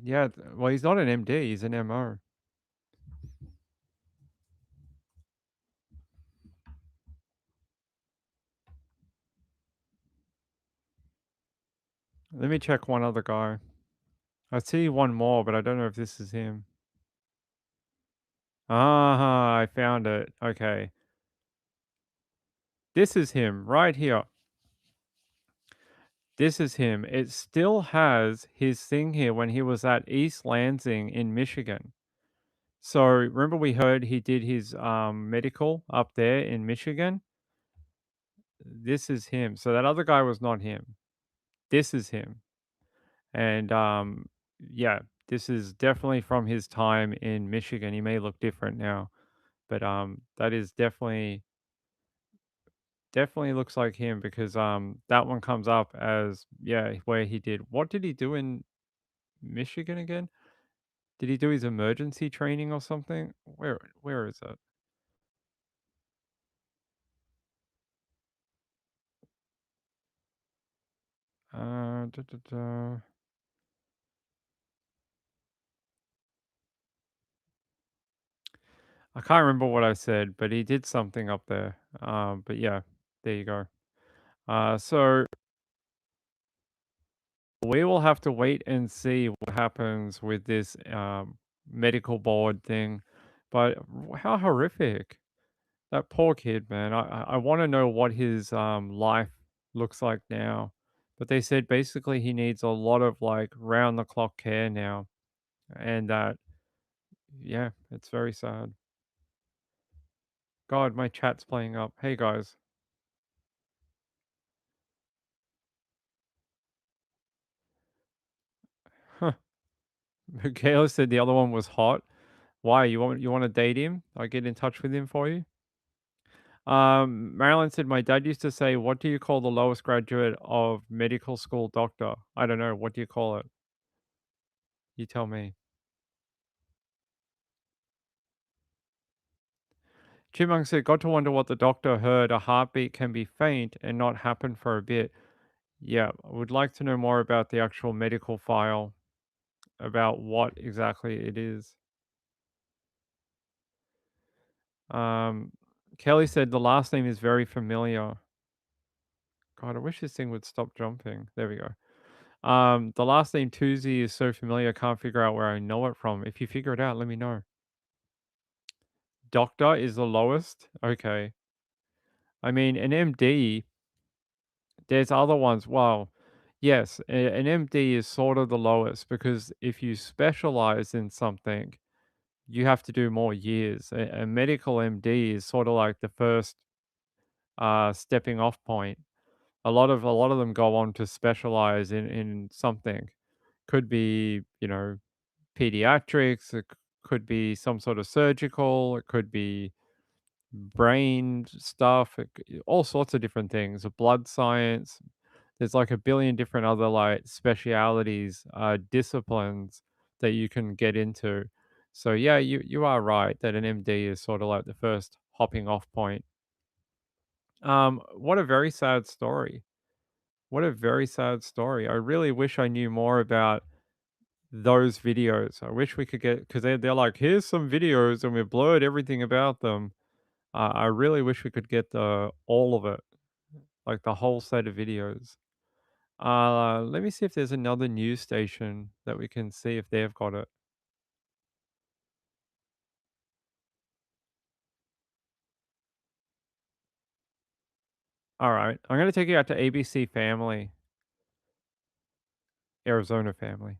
Yeah, well, he's not an MD, he's an MO. Let me check one other guy. I see one more, but I don't know if this is him. I found it. Okay. This is him right here. This is him. It still has his thing here when he was at East Lansing in Michigan. So remember we heard he did his medical up there in Michigan? This is him. So that other guy was not him. This is him. And yeah, this is definitely from his time in Michigan. He may look different now, but that is definitely looks like him because that one comes up as yeah, where he did. What did he do in Michigan again? Did he do his emergency training or something? Where is it? Da, da, da. I can't remember what I said, but he did something up there. But yeah, there you go. So we will have to wait and see what happens with this medical board thing. But how horrific. That poor kid, man. I want to know what his life looks like now. But they said basically he needs a lot of like round the clock care now. And that Yeah, it's very sad. God, my chat's playing up. Hey guys. Huh. Michaela said the other one was hot. Why? You want to date him? I get in touch with him for you? Marilyn said, my dad used to say, what do you call the lowest graduate of medical school doctor? I don't know. What do you call it? You tell me. Chipmunk said, got to wonder what the doctor heard. A heartbeat can be faint and not happen for a bit. Yeah, I would like to know more about the actual medical file, about what exactly it is. Um, Kelly said, the last name is very familiar. God, I wish this thing would stop jumping. There we go. The last name Tuesday is so familiar, I can't figure out where I know it from. If you figure it out, let me know. Doctor is the lowest? Okay. I mean, an MD, there's other ones. Well, yes, an MD is sort of the lowest because if you specialize in something, you have to do more years. A medical MD is sort of like the first stepping off point. A lot of them go on to specialize in something. Could be, pediatrics, could be some sort of surgical, it could be brain stuff, all sorts of different things, blood science. There's like a billion different other like specialities, disciplines that you can get into. So yeah, you are right that an MD is sort of like the first hopping off point. What a very sad story. What a very sad story. I really wish I knew more about those videos. I wish we could get because they're like, here's some videos and we blurred everything about them. I really wish we could get the all of it, like the whole set of videos. Let me see if there's another news station that we can see if they've got it. All right, I'm gonna take you out to ABC Family, Arizona Family.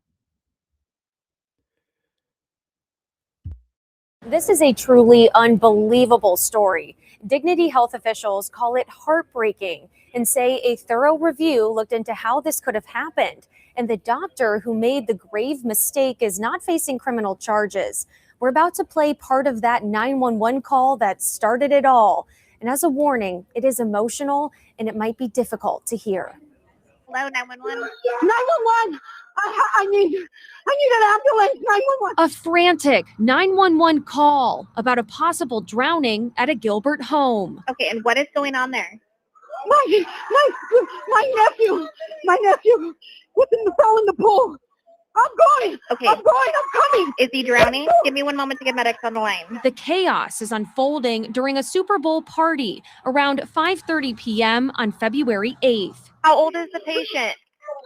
This is a truly unbelievable story. Dignity Health officials call it heartbreaking and say a thorough review looked into how this could have happened. And the doctor who made the grave mistake is not facing criminal charges. We're about to play part of that 911 call that started it all. And as a warning, it is emotional and it might be difficult to hear. Hello, 911. 911. I need an ambulance. 911. A frantic 911 call about a possible drowning at a Gilbert home. Okay, and what is going on there? My nephew fell in the pool. I'm going. Okay. I'm coming. Is he drowning? Give me one moment to get medics on the line. The chaos is unfolding during a Super Bowl party around 5:30 p.m. on February 8th. How old is the patient?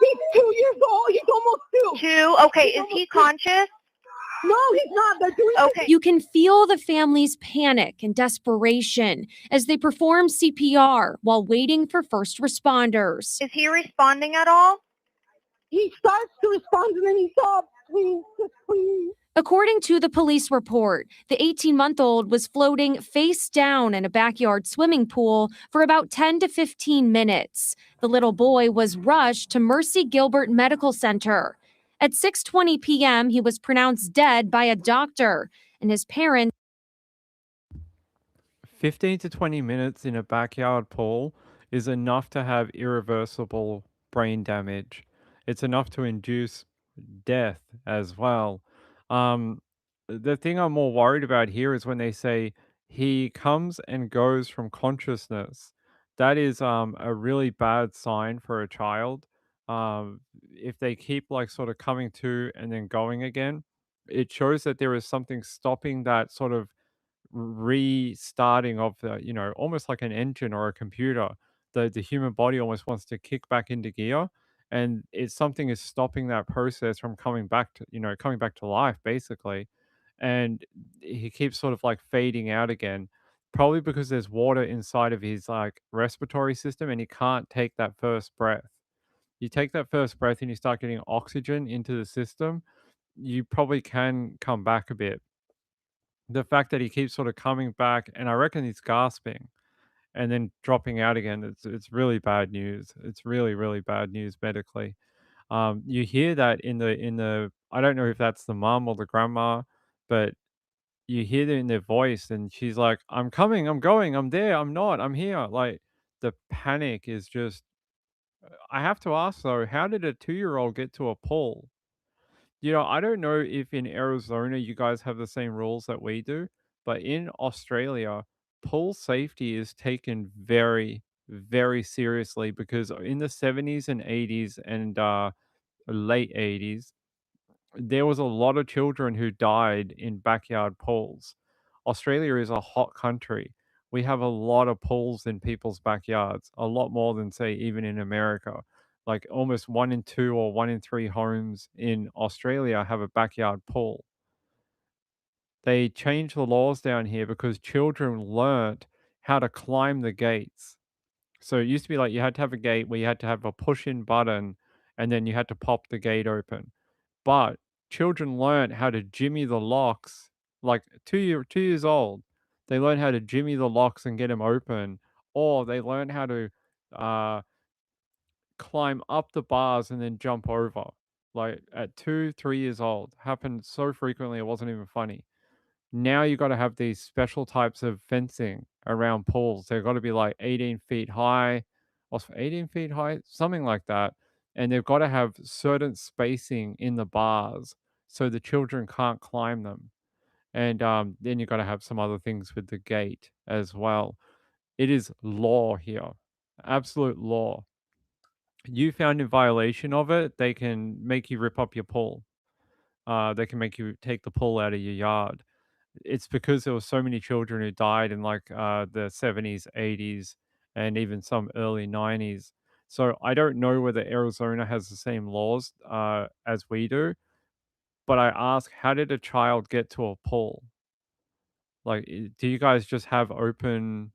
He's 2 years old. He's almost 2. 2? Okay, is he conscious? No, he's not. They're doing Okay. You can feel the family's panic and desperation as they perform CPR while waiting for first responders. Is he responding at all? He starts to respond and then he stops. Please. According to the police report, the 18-month-old was floating face down in a backyard swimming pool for about 10 to 15 minutes. The little boy was rushed to Mercy Gilbert Medical Center. At 6:20 p.m., he was pronounced dead by a doctor, and his parents 15 to 20 minutes in a backyard pool is enough to have irreversible brain damage. It's enough to induce death as well. The thing I'm more worried about here is when they say he comes and goes from consciousness. That is a really bad sign for a child. If they keep like sort of coming to and then going again, it shows that there is something stopping that sort of restarting of the, almost like an engine or a computer. The human body almost wants to kick back into gear, and it's something is stopping that process from coming back to life basically. And he keeps sort of like fading out again, probably because there's water inside of his like respiratory system and he can't take that first breath. You take that first breath and you start getting oxygen into the system, you probably can come back a bit. the fact that he keeps sort of coming back, and I reckon he's gasping and then dropping out again, it's really bad news. It's really, really bad news medically. You hear that in the I don't know if that's the mom or the grandma, but you hear it in their voice, and she's like, "I'm coming, I'm going, I'm there, I'm not, I'm here." Like, the panic is just I have to ask though, how did a 2-year-old get to a pool? I don't know if in Arizona you guys have the same rules that we do, but in Australia, pool safety is taken very, very seriously because in the 70s and 80s and late 80s, there was a lot of children who died in backyard pools. Australia is a hot country. We have a lot of pools in people's backyards, a lot more than, say, even in America. Like almost 1 in 2 or 1 in 3 homes in Australia have a backyard pool. They changed the laws down here because children learnt how to climb the gates. So it used to be like you had to have a gate where you had to have a push in button and then you had to pop the gate open. But children learn how to jimmy the locks, like 2 years old. They learn how to jimmy the locks and get them open, or they learn how to uh, climb up the bars and then jump over. Like at 2, 3 years old, happened so frequently it wasn't even funny. Now you got to have these special types of fencing around pools. They've got to be like 18 feet high, or 18 feet high, something like that. And they've got to have certain spacing in the bars so the children can't climb them. And then you got to have some other things with the gate as well. It is law here, absolute law. You found in violation of it, they can make you rip up your pool. They can make you take the pool out of your yard. It's because there were so many children who died in like the 70s, 80s, and even some early 90s. So I don't know whether Arizona has the same laws as we do, but I ask, how did a child get to a pool? Like, do you guys just have open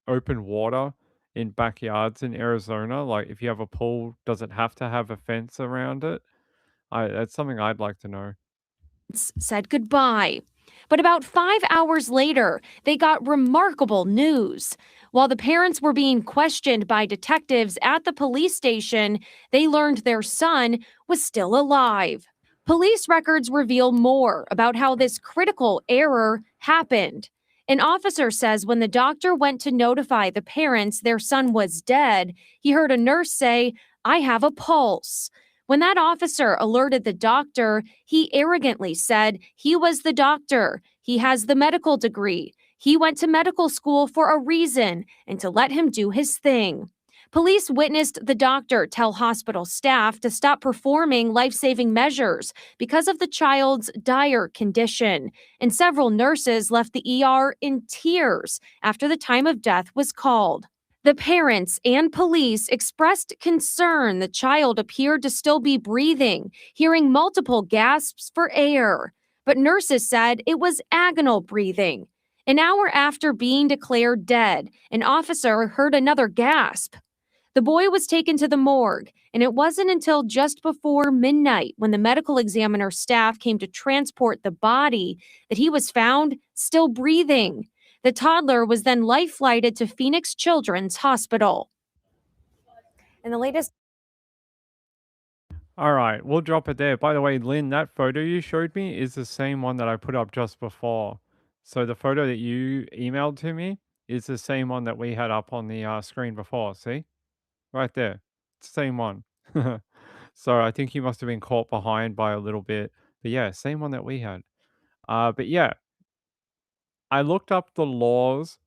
water in backyards in Arizona? Like, if you have a pool, does it have to have a fence around it? That's something I'd like to know. Said goodbye. But about 5 hours later, they got remarkable news. While the parents were being questioned by detectives at the police station, they learned their son was still alive. Police records reveal more about how this critical error happened. An officer says when the doctor went to notify the parents their son was dead, he heard a nurse say, "I have a pulse." When that officer alerted the doctor, he arrogantly said he was the doctor. He has the medical degree. He went to medical school for a reason and to let him do his thing. Police witnessed the doctor tell hospital staff to stop performing life-saving measures because of the child's dire condition, and several nurses left the ER in tears after the time of death was called. The parents and police expressed concern the child appeared to still be breathing, hearing multiple gasps for air. But nurses said it was agonal breathing. An hour after being declared dead, an officer heard another gasp. The boy was taken to the morgue, and it wasn't until just before midnight when the medical examiner staff came to transport the body that he was found still breathing. The toddler was then life-flighted to Phoenix Children's Hospital. In the latest. All right, we'll drop it there. By the way, Lynn, that photo you showed me is the same one that I put up just before. So the photo that you emailed to me is the same one that we had up on the screen before. See? Right there. It's the same one. So I think you must have been caught behind by a little bit. But yeah, same one that we had. But yeah, I looked up the laws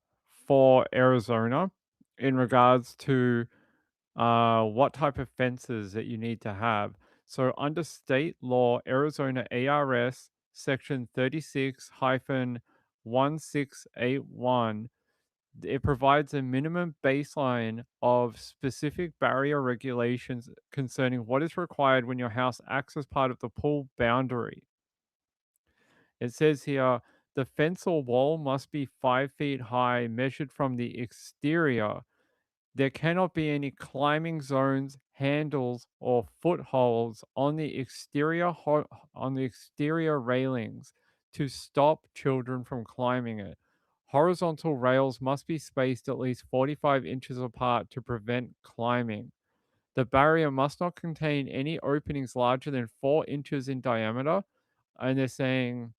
for Arizona in regards to what type of fences that you need to have. So under state law, Arizona ARS section 36-1681, it provides a minimum baseline of specific barrier regulations concerning what is required when your house acts as part of the pool boundary. It says here, the fence or wall must be 5 feet high, measured from the exterior. There cannot be any climbing zones, handles, or footholds on the exterior railings. to stop children from climbing it. Horizontal rails must be spaced at least 45 inches apart to prevent climbing. The barrier must not contain any openings larger than 4 inches in diameter. And they're saying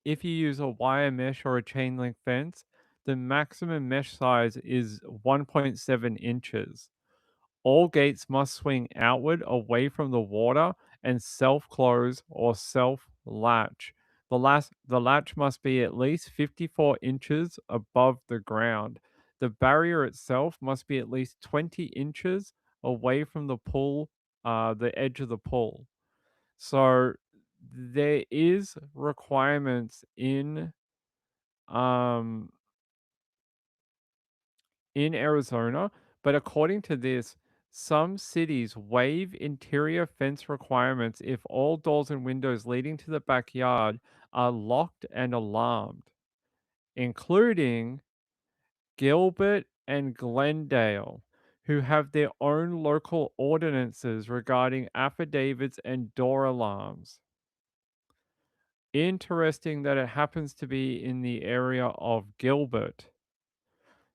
if you use a wire mesh or a chain link fence, the maximum mesh size is 1.7 inches. All gates must swing outward away from the water and self-close or self-latch. The latch must be at least 54 inches above the ground. The barrier itself must be at least 20 inches away from the pool, the edge of the pool. So there is requirements um in Arizona, but according to this, some cities waive interior fence requirements if all doors and windows leading to the backyard are locked and alarmed, including Gilbert and Glendale, who have their own local ordinances regarding affidavits and door alarms. Interesting that it happens to be in the area of Gilbert.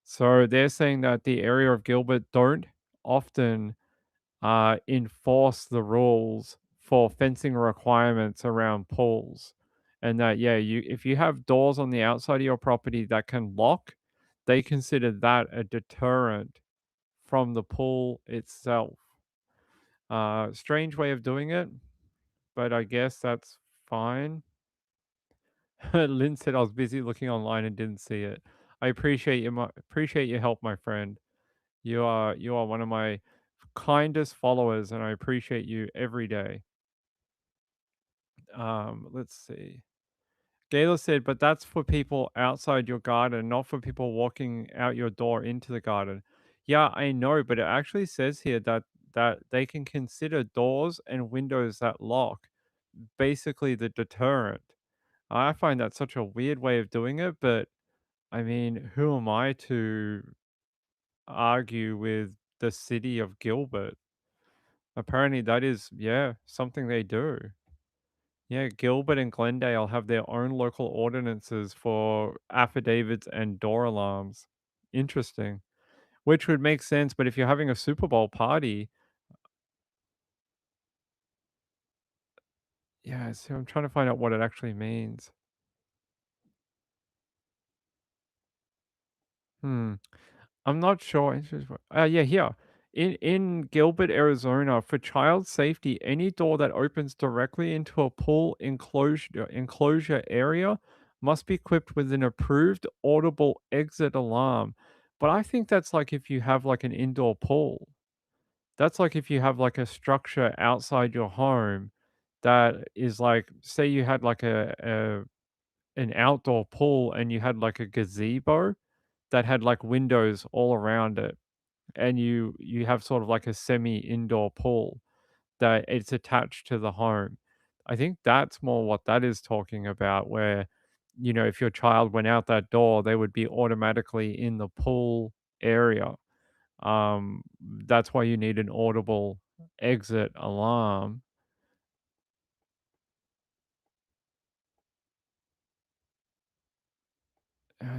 So they're saying that the area of Gilbert don't often enforce the rules for fencing requirements around pools. And that, yeah, if you have doors on the outside of your property that can lock, they consider that a deterrent from the pool itself. Strange way of doing it, but I guess that's fine. Lynn said I was busy looking online and didn't see it. I appreciate appreciate your help, my friend. You are one of my kindest followers, and I appreciate you every day. Let's see. Gayla said, but that's for people outside your garden, not for people walking out your door into the garden. Yeah, I know, but it actually says here that they can consider doors and windows that lock basically the deterrent. I find that such a weird way of doing it, but I mean, who am I to argue with the city of Gilbert? Apparently that is, yeah, something they do. Yeah, Gilbert and Glendale have their own local ordinances for affidavits and door alarms. Interesting. Which would make sense, but if you're having a Super Bowl party, yeah, so I'm trying to find out what it actually means. Hmm. I'm not sure. Yeah, here. In Gilbert, Arizona, for child safety, any door that opens directly into a pool enclosure area must be equipped with an approved audible exit alarm. But I think that's like if you have like an indoor pool. That's like if you have like a structure outside your home that is like, say you had like an outdoor pool and you had like a gazebo that had like windows all around it, and you have sort of like a semi indoor pool that it's attached to the home. I think that's more what that is talking about, where if your child went out that door, they would be automatically in the pool area. That's why you need an audible exit alarm.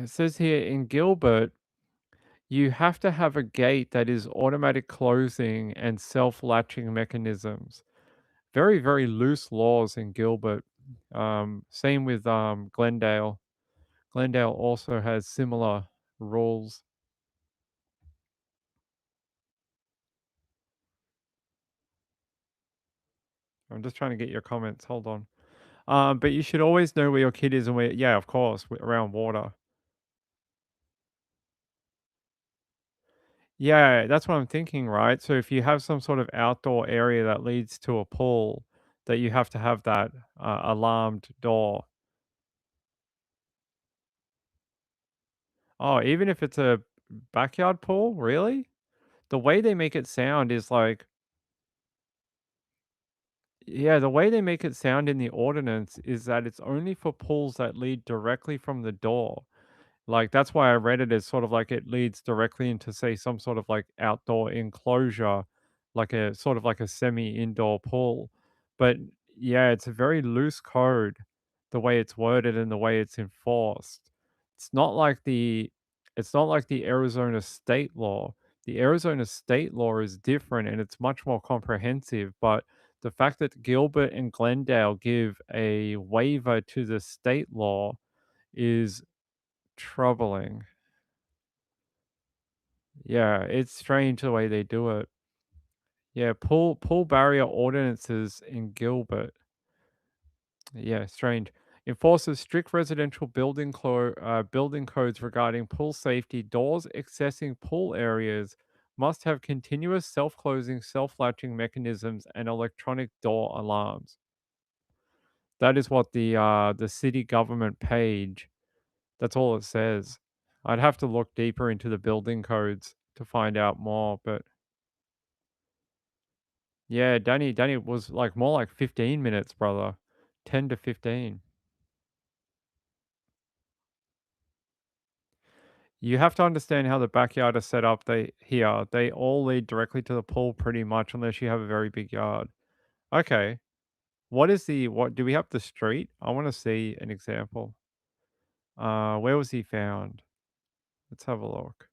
It says here in Gilbert, you have to have a gate that is automatic closing and self-latching mechanisms. Very, very loose laws in Gilbert. Same with Glendale. Glendale also has similar rules. I'm just trying to get your comments. Hold on. But you should always know where your kid is and where, yeah, of course, around water. Yeah, that's what I'm thinking, right? So if you have some sort of outdoor area that leads to a pool, that you have to have that alarmed door. Oh, even if it's a backyard pool, really? The way they make it sound is like, yeah, the way they make it sound in the ordinance is that it's only for pools that lead directly from the door. Like, that's why I read it as sort of like it leads directly into, say, some sort of like outdoor enclosure, like a sort of like a semi-indoor pool. But yeah, it's a very loose code, the way it's worded and the way it's enforced. It's not like the Arizona state law. The Arizona state law is different and it's much more comprehensive, but the fact that Gilbert and Glendale give a waiver to the state law is troubling. Yeah, it's strange the way they do it. Yeah, pool barrier ordinances in Gilbert. Yeah, strange. Enforces strict residential building codes regarding pool safety. Doors accessing pool areas must have continuous self-closing, self-latching mechanisms and electronic door alarms. That is what the city government page, that's all it says. I'd have to look deeper into the building codes to find out more, but yeah, Danny was like more like 15 minutes, brother. 10 to 15. You have to understand how the backyard is set up. They all lead directly to the pool pretty much unless you have a very big yard. Okay. What do we have the street? I want to see an example. Where was he found? Let's have a look.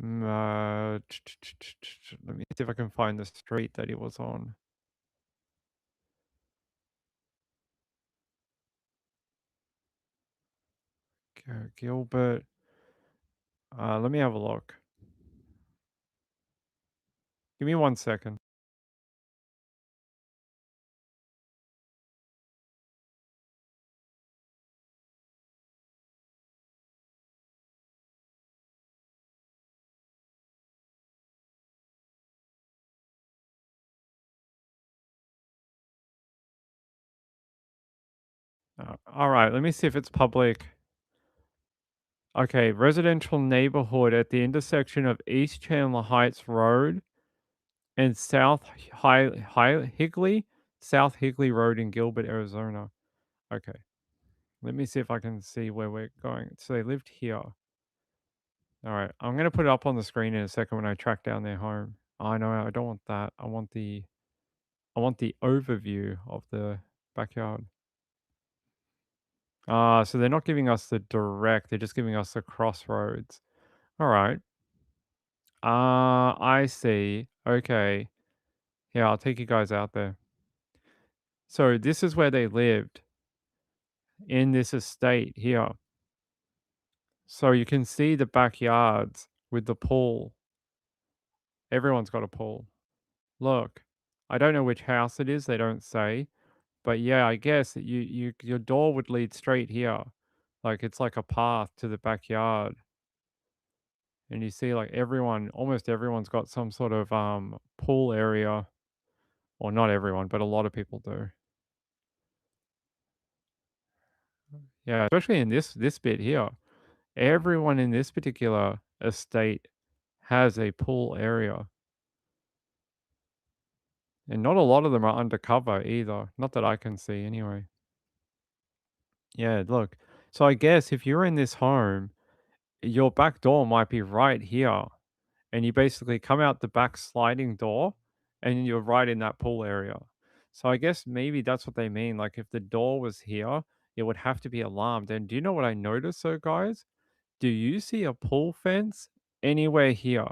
Let me see if I can find the street that he was on. Gilbert. Let me have a look. Give me 1 second. All right, let me see if it's public. Okay, residential neighborhood at the intersection of East Chandler Heights Road and South Higley Road in Gilbert, Arizona. Okay, let me see if I can see where we're going. So they lived here. All right, I'm gonna put it up on the screen in a second when I track down their home. I know I don't want that. I want the overview of the backyard. So they're not giving us the direct, they're just giving us the crossroads. All right. I see. Okay. Yeah, I'll take you guys out there. So this is where they lived in this estate here. So you can see the backyards with the pool. Everyone's got a pool. Look, I don't know which house it is, they don't say. But yeah, I guess your door would lead straight here. Like it's like a path to the backyard. And you see like almost everyone's got some sort of pool area. Or not everyone, but a lot of people do. Yeah, especially in this bit here. Everyone in this particular estate has a pool area. And not a lot of them are undercover either. Not that I can see anyway. Yeah, look. So I guess if you're in this home, your back door might be right here. And you basically come out the back sliding door and you're right in that pool area. So I guess maybe that's what they mean. Like if the door was here, it would have to be alarmed. And do you know what I noticed, so guys? Do you see a pool fence anywhere here?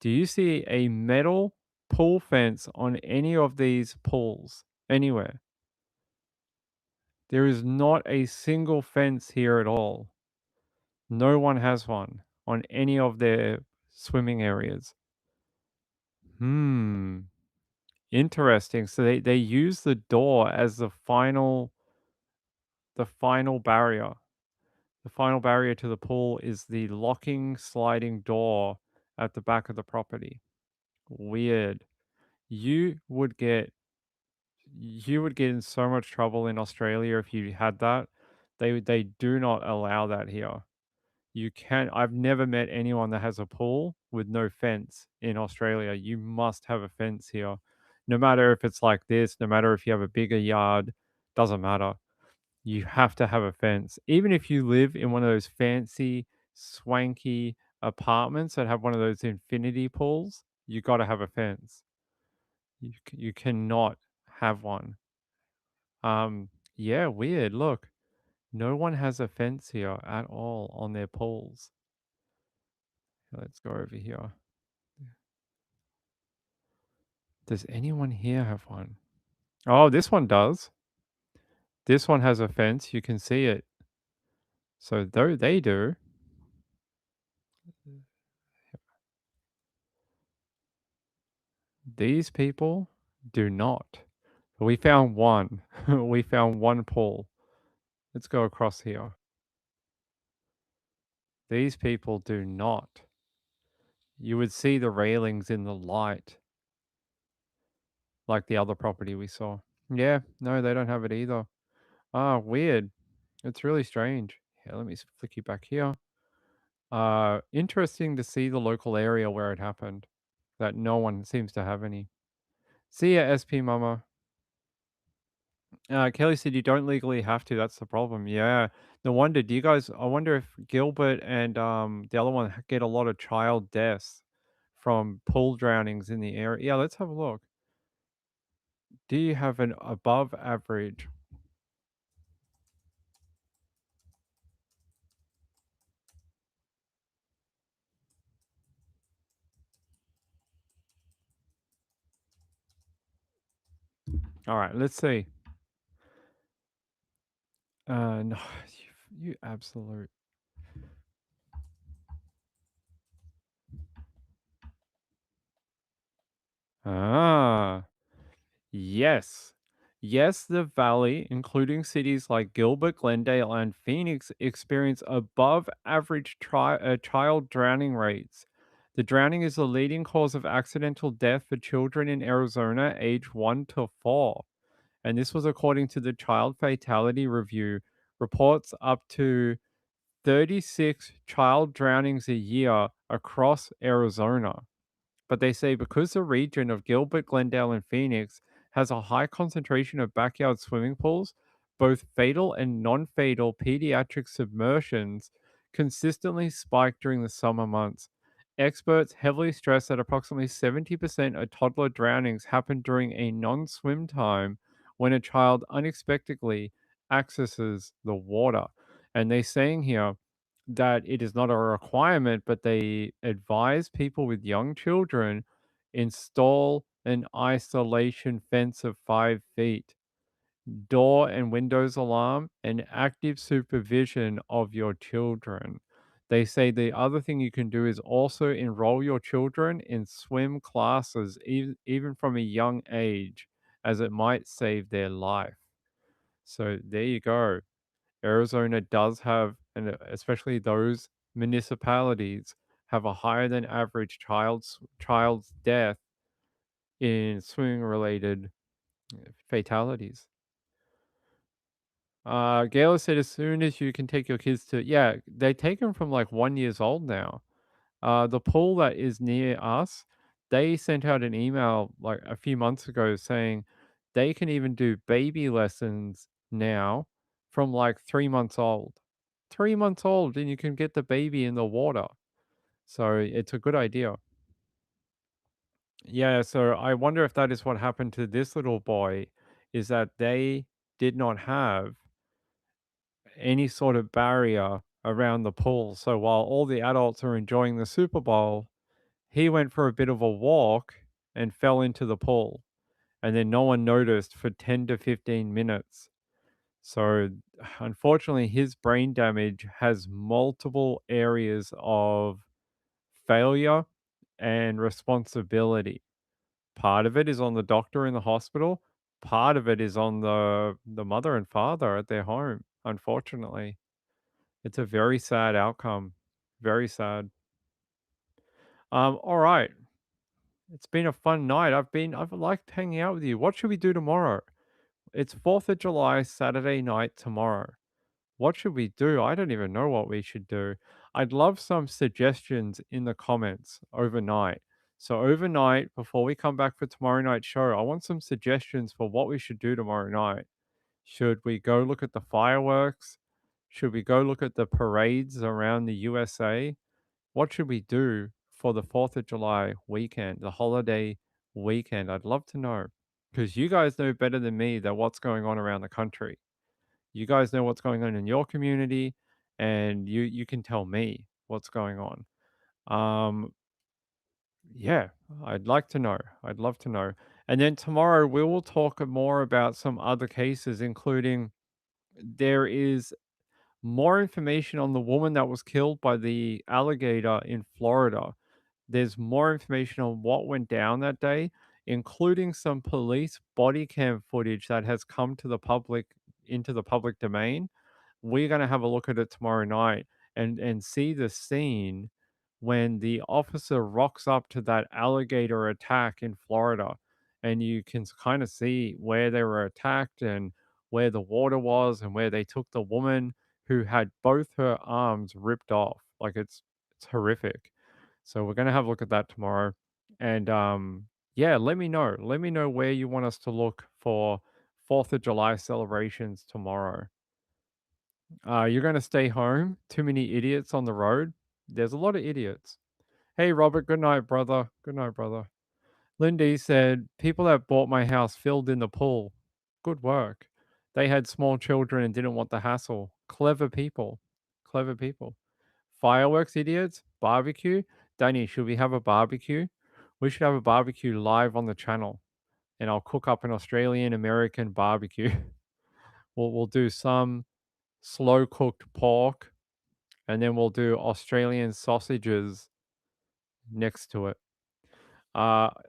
Do you see a metal pool fence on any of these pools? Anywhere? There is not a single fence here at all. No one has one on any of their swimming areas. Interesting. So they use the door as the final barrier. The final barrier to the pool is the locking sliding door at the back of the property. Weird. You would get in so much trouble in Australia if you had that. They do not allow that here. I've never met anyone that has a pool with no fence in Australia. You must have a fence here. No matter if it's like this, no matter if you have a bigger yard, doesn't matter. You have to have a fence. Even if you live in one of those fancy, swanky apartments that have one of those infinity pools, you got to have a fence. You cannot have one. Yeah, weird. Look, no one has a fence here at all on their pools. Let's go over here. Does anyone here have one? Oh, this one does. This one has a fence. You can see it. So though they do. These people do not. We found one. We found one pool. Let's go across here. These people do not. You would see the railings in the light, like the other property we saw. Yeah, no, they don't have it either. Ah, weird. It's really strange. Here, let me flick you back here. Interesting to see the local area where it happened. That no one seems to have any. See ya, SP Mama. Kelly said you don't legally have to. That's the problem. Yeah. No wonder. Do you guys? I wonder if Gilbert and the other one get a lot of child deaths from pool drownings in the area. Yeah, let's have a look. Do you have an above average? All right, let's see. No, you absolute. Ah, yes. Yes, the Valley, including cities like Gilbert, Glendale, and Phoenix, experience above average child drowning rates. The drowning is the leading cause of accidental death for children in Arizona age 1 to 4. And this was according to the Child Fatality Review. Reports up to 36 child drownings a year across Arizona. But they say because the region of Gilbert, Glendale, and Phoenix has a high concentration of backyard swimming pools, both fatal and non fatal pediatric submersions consistently spike during the summer months. Experts heavily stress that approximately 70% of toddler drownings happen during a non swim time when a child unexpectedly accesses the water. And they're saying here that it is not a requirement, but they advise people with young children install an isolation fence of 5 feet, door and windows alarm, and active supervision of your children. They say the other thing you can do is also enroll your children in swim classes, even from a young age, as it might save their life. So there you go. Arizona does have, and especially those municipalities, have a higher than average child's death in swimming related fatalities. Gayla said as soon as you can take your kids to, yeah, they take them from like 1 years old now. The pool that is near us, they sent out an email like a few months ago saying they can even do baby lessons now from like 3 months old. 3 months old, and you can get the baby in the water. So it's a good idea. Yeah, so I wonder if that is what happened to this little boy, is that they did not have any sort of barrier around the pool. So while all the adults are enjoying the Super Bowl, he went for a bit of a walk and fell into the pool. And then no one noticed for 10 to 15 minutes. So unfortunately, his brain damage has multiple areas of failure and responsibility. Part of it is on the doctor in the hospital. Part of it is on the mother and father at their home, unfortunately. It's a very sad outcome. Very sad. All right. It's been a fun night. I've liked hanging out with you. What should we do tomorrow? It's 4th of July, Saturday night tomorrow. What should we do? I don't even know what we should do. I'd love some suggestions in the comments overnight. So overnight, before we come back for tomorrow night's show, I want some suggestions for what we should do tomorrow night. Should we go look at the fireworks? Should we go look at the parades around the USA? What should we do for the 4th of July weekend, the holiday weekend? I'd love to know. because you guys know better than me that what's going on around the country. You guys know what's going on in your community, and you can tell me what's going on. Um, yeah, I'd like to know. I'd love to know. And then tomorrow we will talk more about some other cases, including there is more information on the woman that was killed by the alligator in Florida. There's more information on what went down that day, including some police body cam footage that has come to the public into the public domain. We're going to have a look at it tomorrow night and see the scene when the officer rocks up to that alligator attack in Florida, and you can kind of see where they were attacked and where the water was and where they took the woman who had both her arms ripped off. Like it's horrific. So we're gonna have a look at that tomorrow. And yeah, let me know. Let me know where you want us to look for 4th of July celebrations tomorrow. You're gonna stay home? Too many idiots on the road? There's a lot of idiots. Hey Robert, good night, brother. Good night, brother. Lindy said, people that bought my house filled in the pool. Good work. They had small children and didn't want the hassle. Clever people. Clever people. Fireworks idiots? Barbecue? Danny, should we have a barbecue? We should have a barbecue live on the channel. And I'll cook up an Australian American barbecue. We'll do some slow cooked pork, and then we'll do Australian sausages next to it.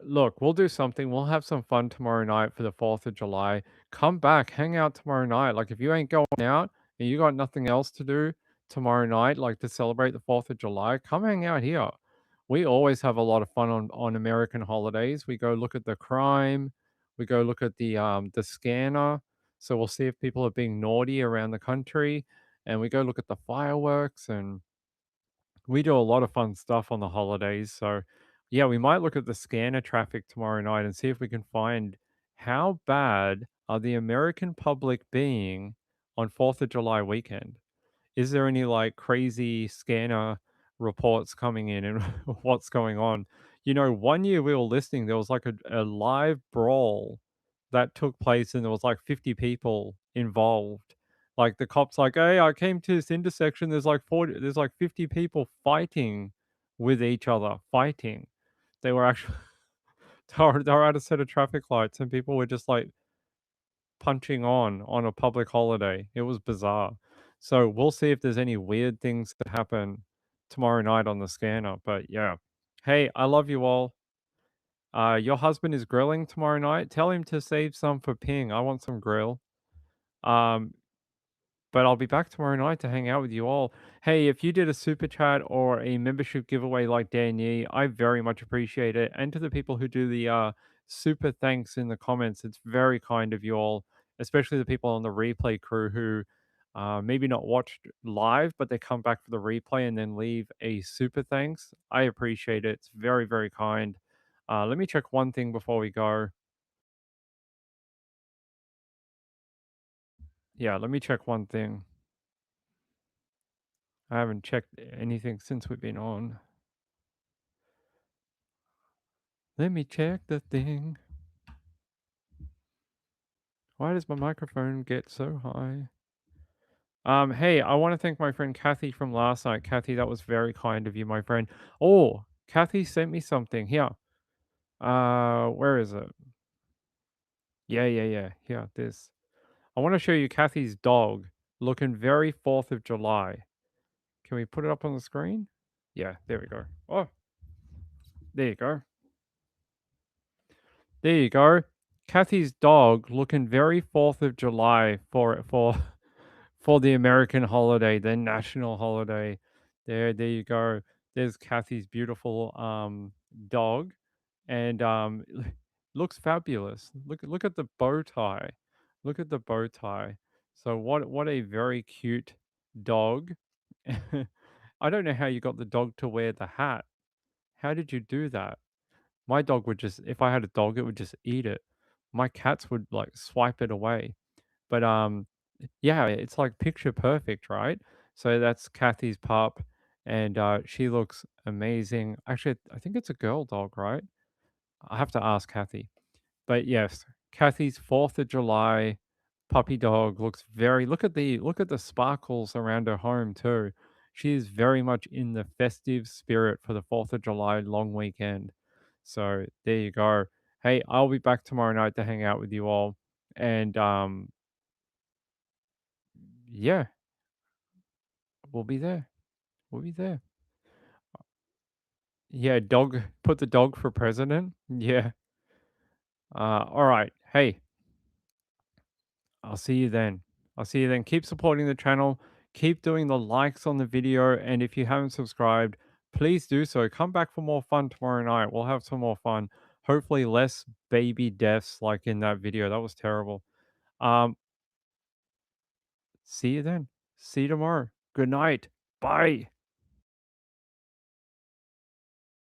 Look, we'll do something. We'll have some fun tomorrow night for the 4th of July. Come back, hang out tomorrow night. Like, if you ain't going out and you got nothing else to do tomorrow night, like to celebrate the 4th of July, come hang out here. We always have a lot of fun on American holidays. We go look at the crime. We go look at the scanner. So we'll see if people are being naughty around the country. And we go look at the fireworks, and we do a lot of fun stuff on the holidays. So, yeah, we might look at the scanner traffic tomorrow night and see if we can find how bad are the American public being on 4th of July weekend. Is there any like crazy scanner reports coming in and what's going on? You know, one year we were listening, there was like a live brawl that took place, and there was like 50 people involved. Like the cops like, "Hey, I came to this intersection. There's like 50 people fighting with each other, fighting." They were actually they were at a set of traffic lights, and people were just like punching on a public holiday. It was bizarre. So we'll see if there's any weird things that happen tomorrow night on the scanner. But yeah. Hey, I love you all. Your husband is grilling tomorrow night. Tell him to save some for Ping. I want some grill. Um, but I'll be back tomorrow night to hang out with you all. Hey, if you did a super chat or a membership giveaway like Dan Yee, I very much appreciate it. And to the people who do the super thanks in the comments, it's very kind of you all, especially the people on the replay crew who maybe not watched live, but they come back for the replay and then leave a super thanks. I appreciate it. It's very, very kind. Let me check one thing before we go. Yeah, let me check one thing. I haven't checked anything since we've been on. Let me check the thing. Why does my microphone get so high? Hey, I want to thank my friend Kathy from last night. Kathy, that was very kind of you, my friend. Oh, Kathy sent me something. Here. Where is it? Yeah. Here, this. I want to show you Kathy's dog looking very 4th of July. Can we put it up on the screen? Yeah, there we go. Oh, there you go. There you go. Kathy's dog looking very 4th of July for the American holiday, the national holiday. There you go. There's Kathy's beautiful dog, and looks fabulous. Look at the bow tie. Look at the bow tie. So what a very cute dog. I don't know how you got the dog to wear the hat. How did you do that? My dog would just, if I had a dog, it would just eat it. My cats would like swipe it away. But yeah, it's like picture perfect, right? So that's Kathy's pup, and she looks amazing. Actually, I think it's a girl dog, right? I have to ask Kathy. But yes, Kathy's 4th of July puppy dog looks very look at the sparkles around her home too. She is very much in the festive spirit for the 4th of July long weekend. So there you go. Hey, I'll be back tomorrow night to hang out with you all. And yeah, we'll be there. We'll be there. Yeah, dog put the dog for president. Yeah. All right. Hey, I'll see you then. I'll see you then. Keep supporting the channel. Keep doing the likes on the video. And if you haven't subscribed, please do so. Come back for more fun tomorrow night. We'll have some more fun. Hopefully less baby deaths like in that video. That was terrible. Um, see you then. See you tomorrow. Good night. Bye.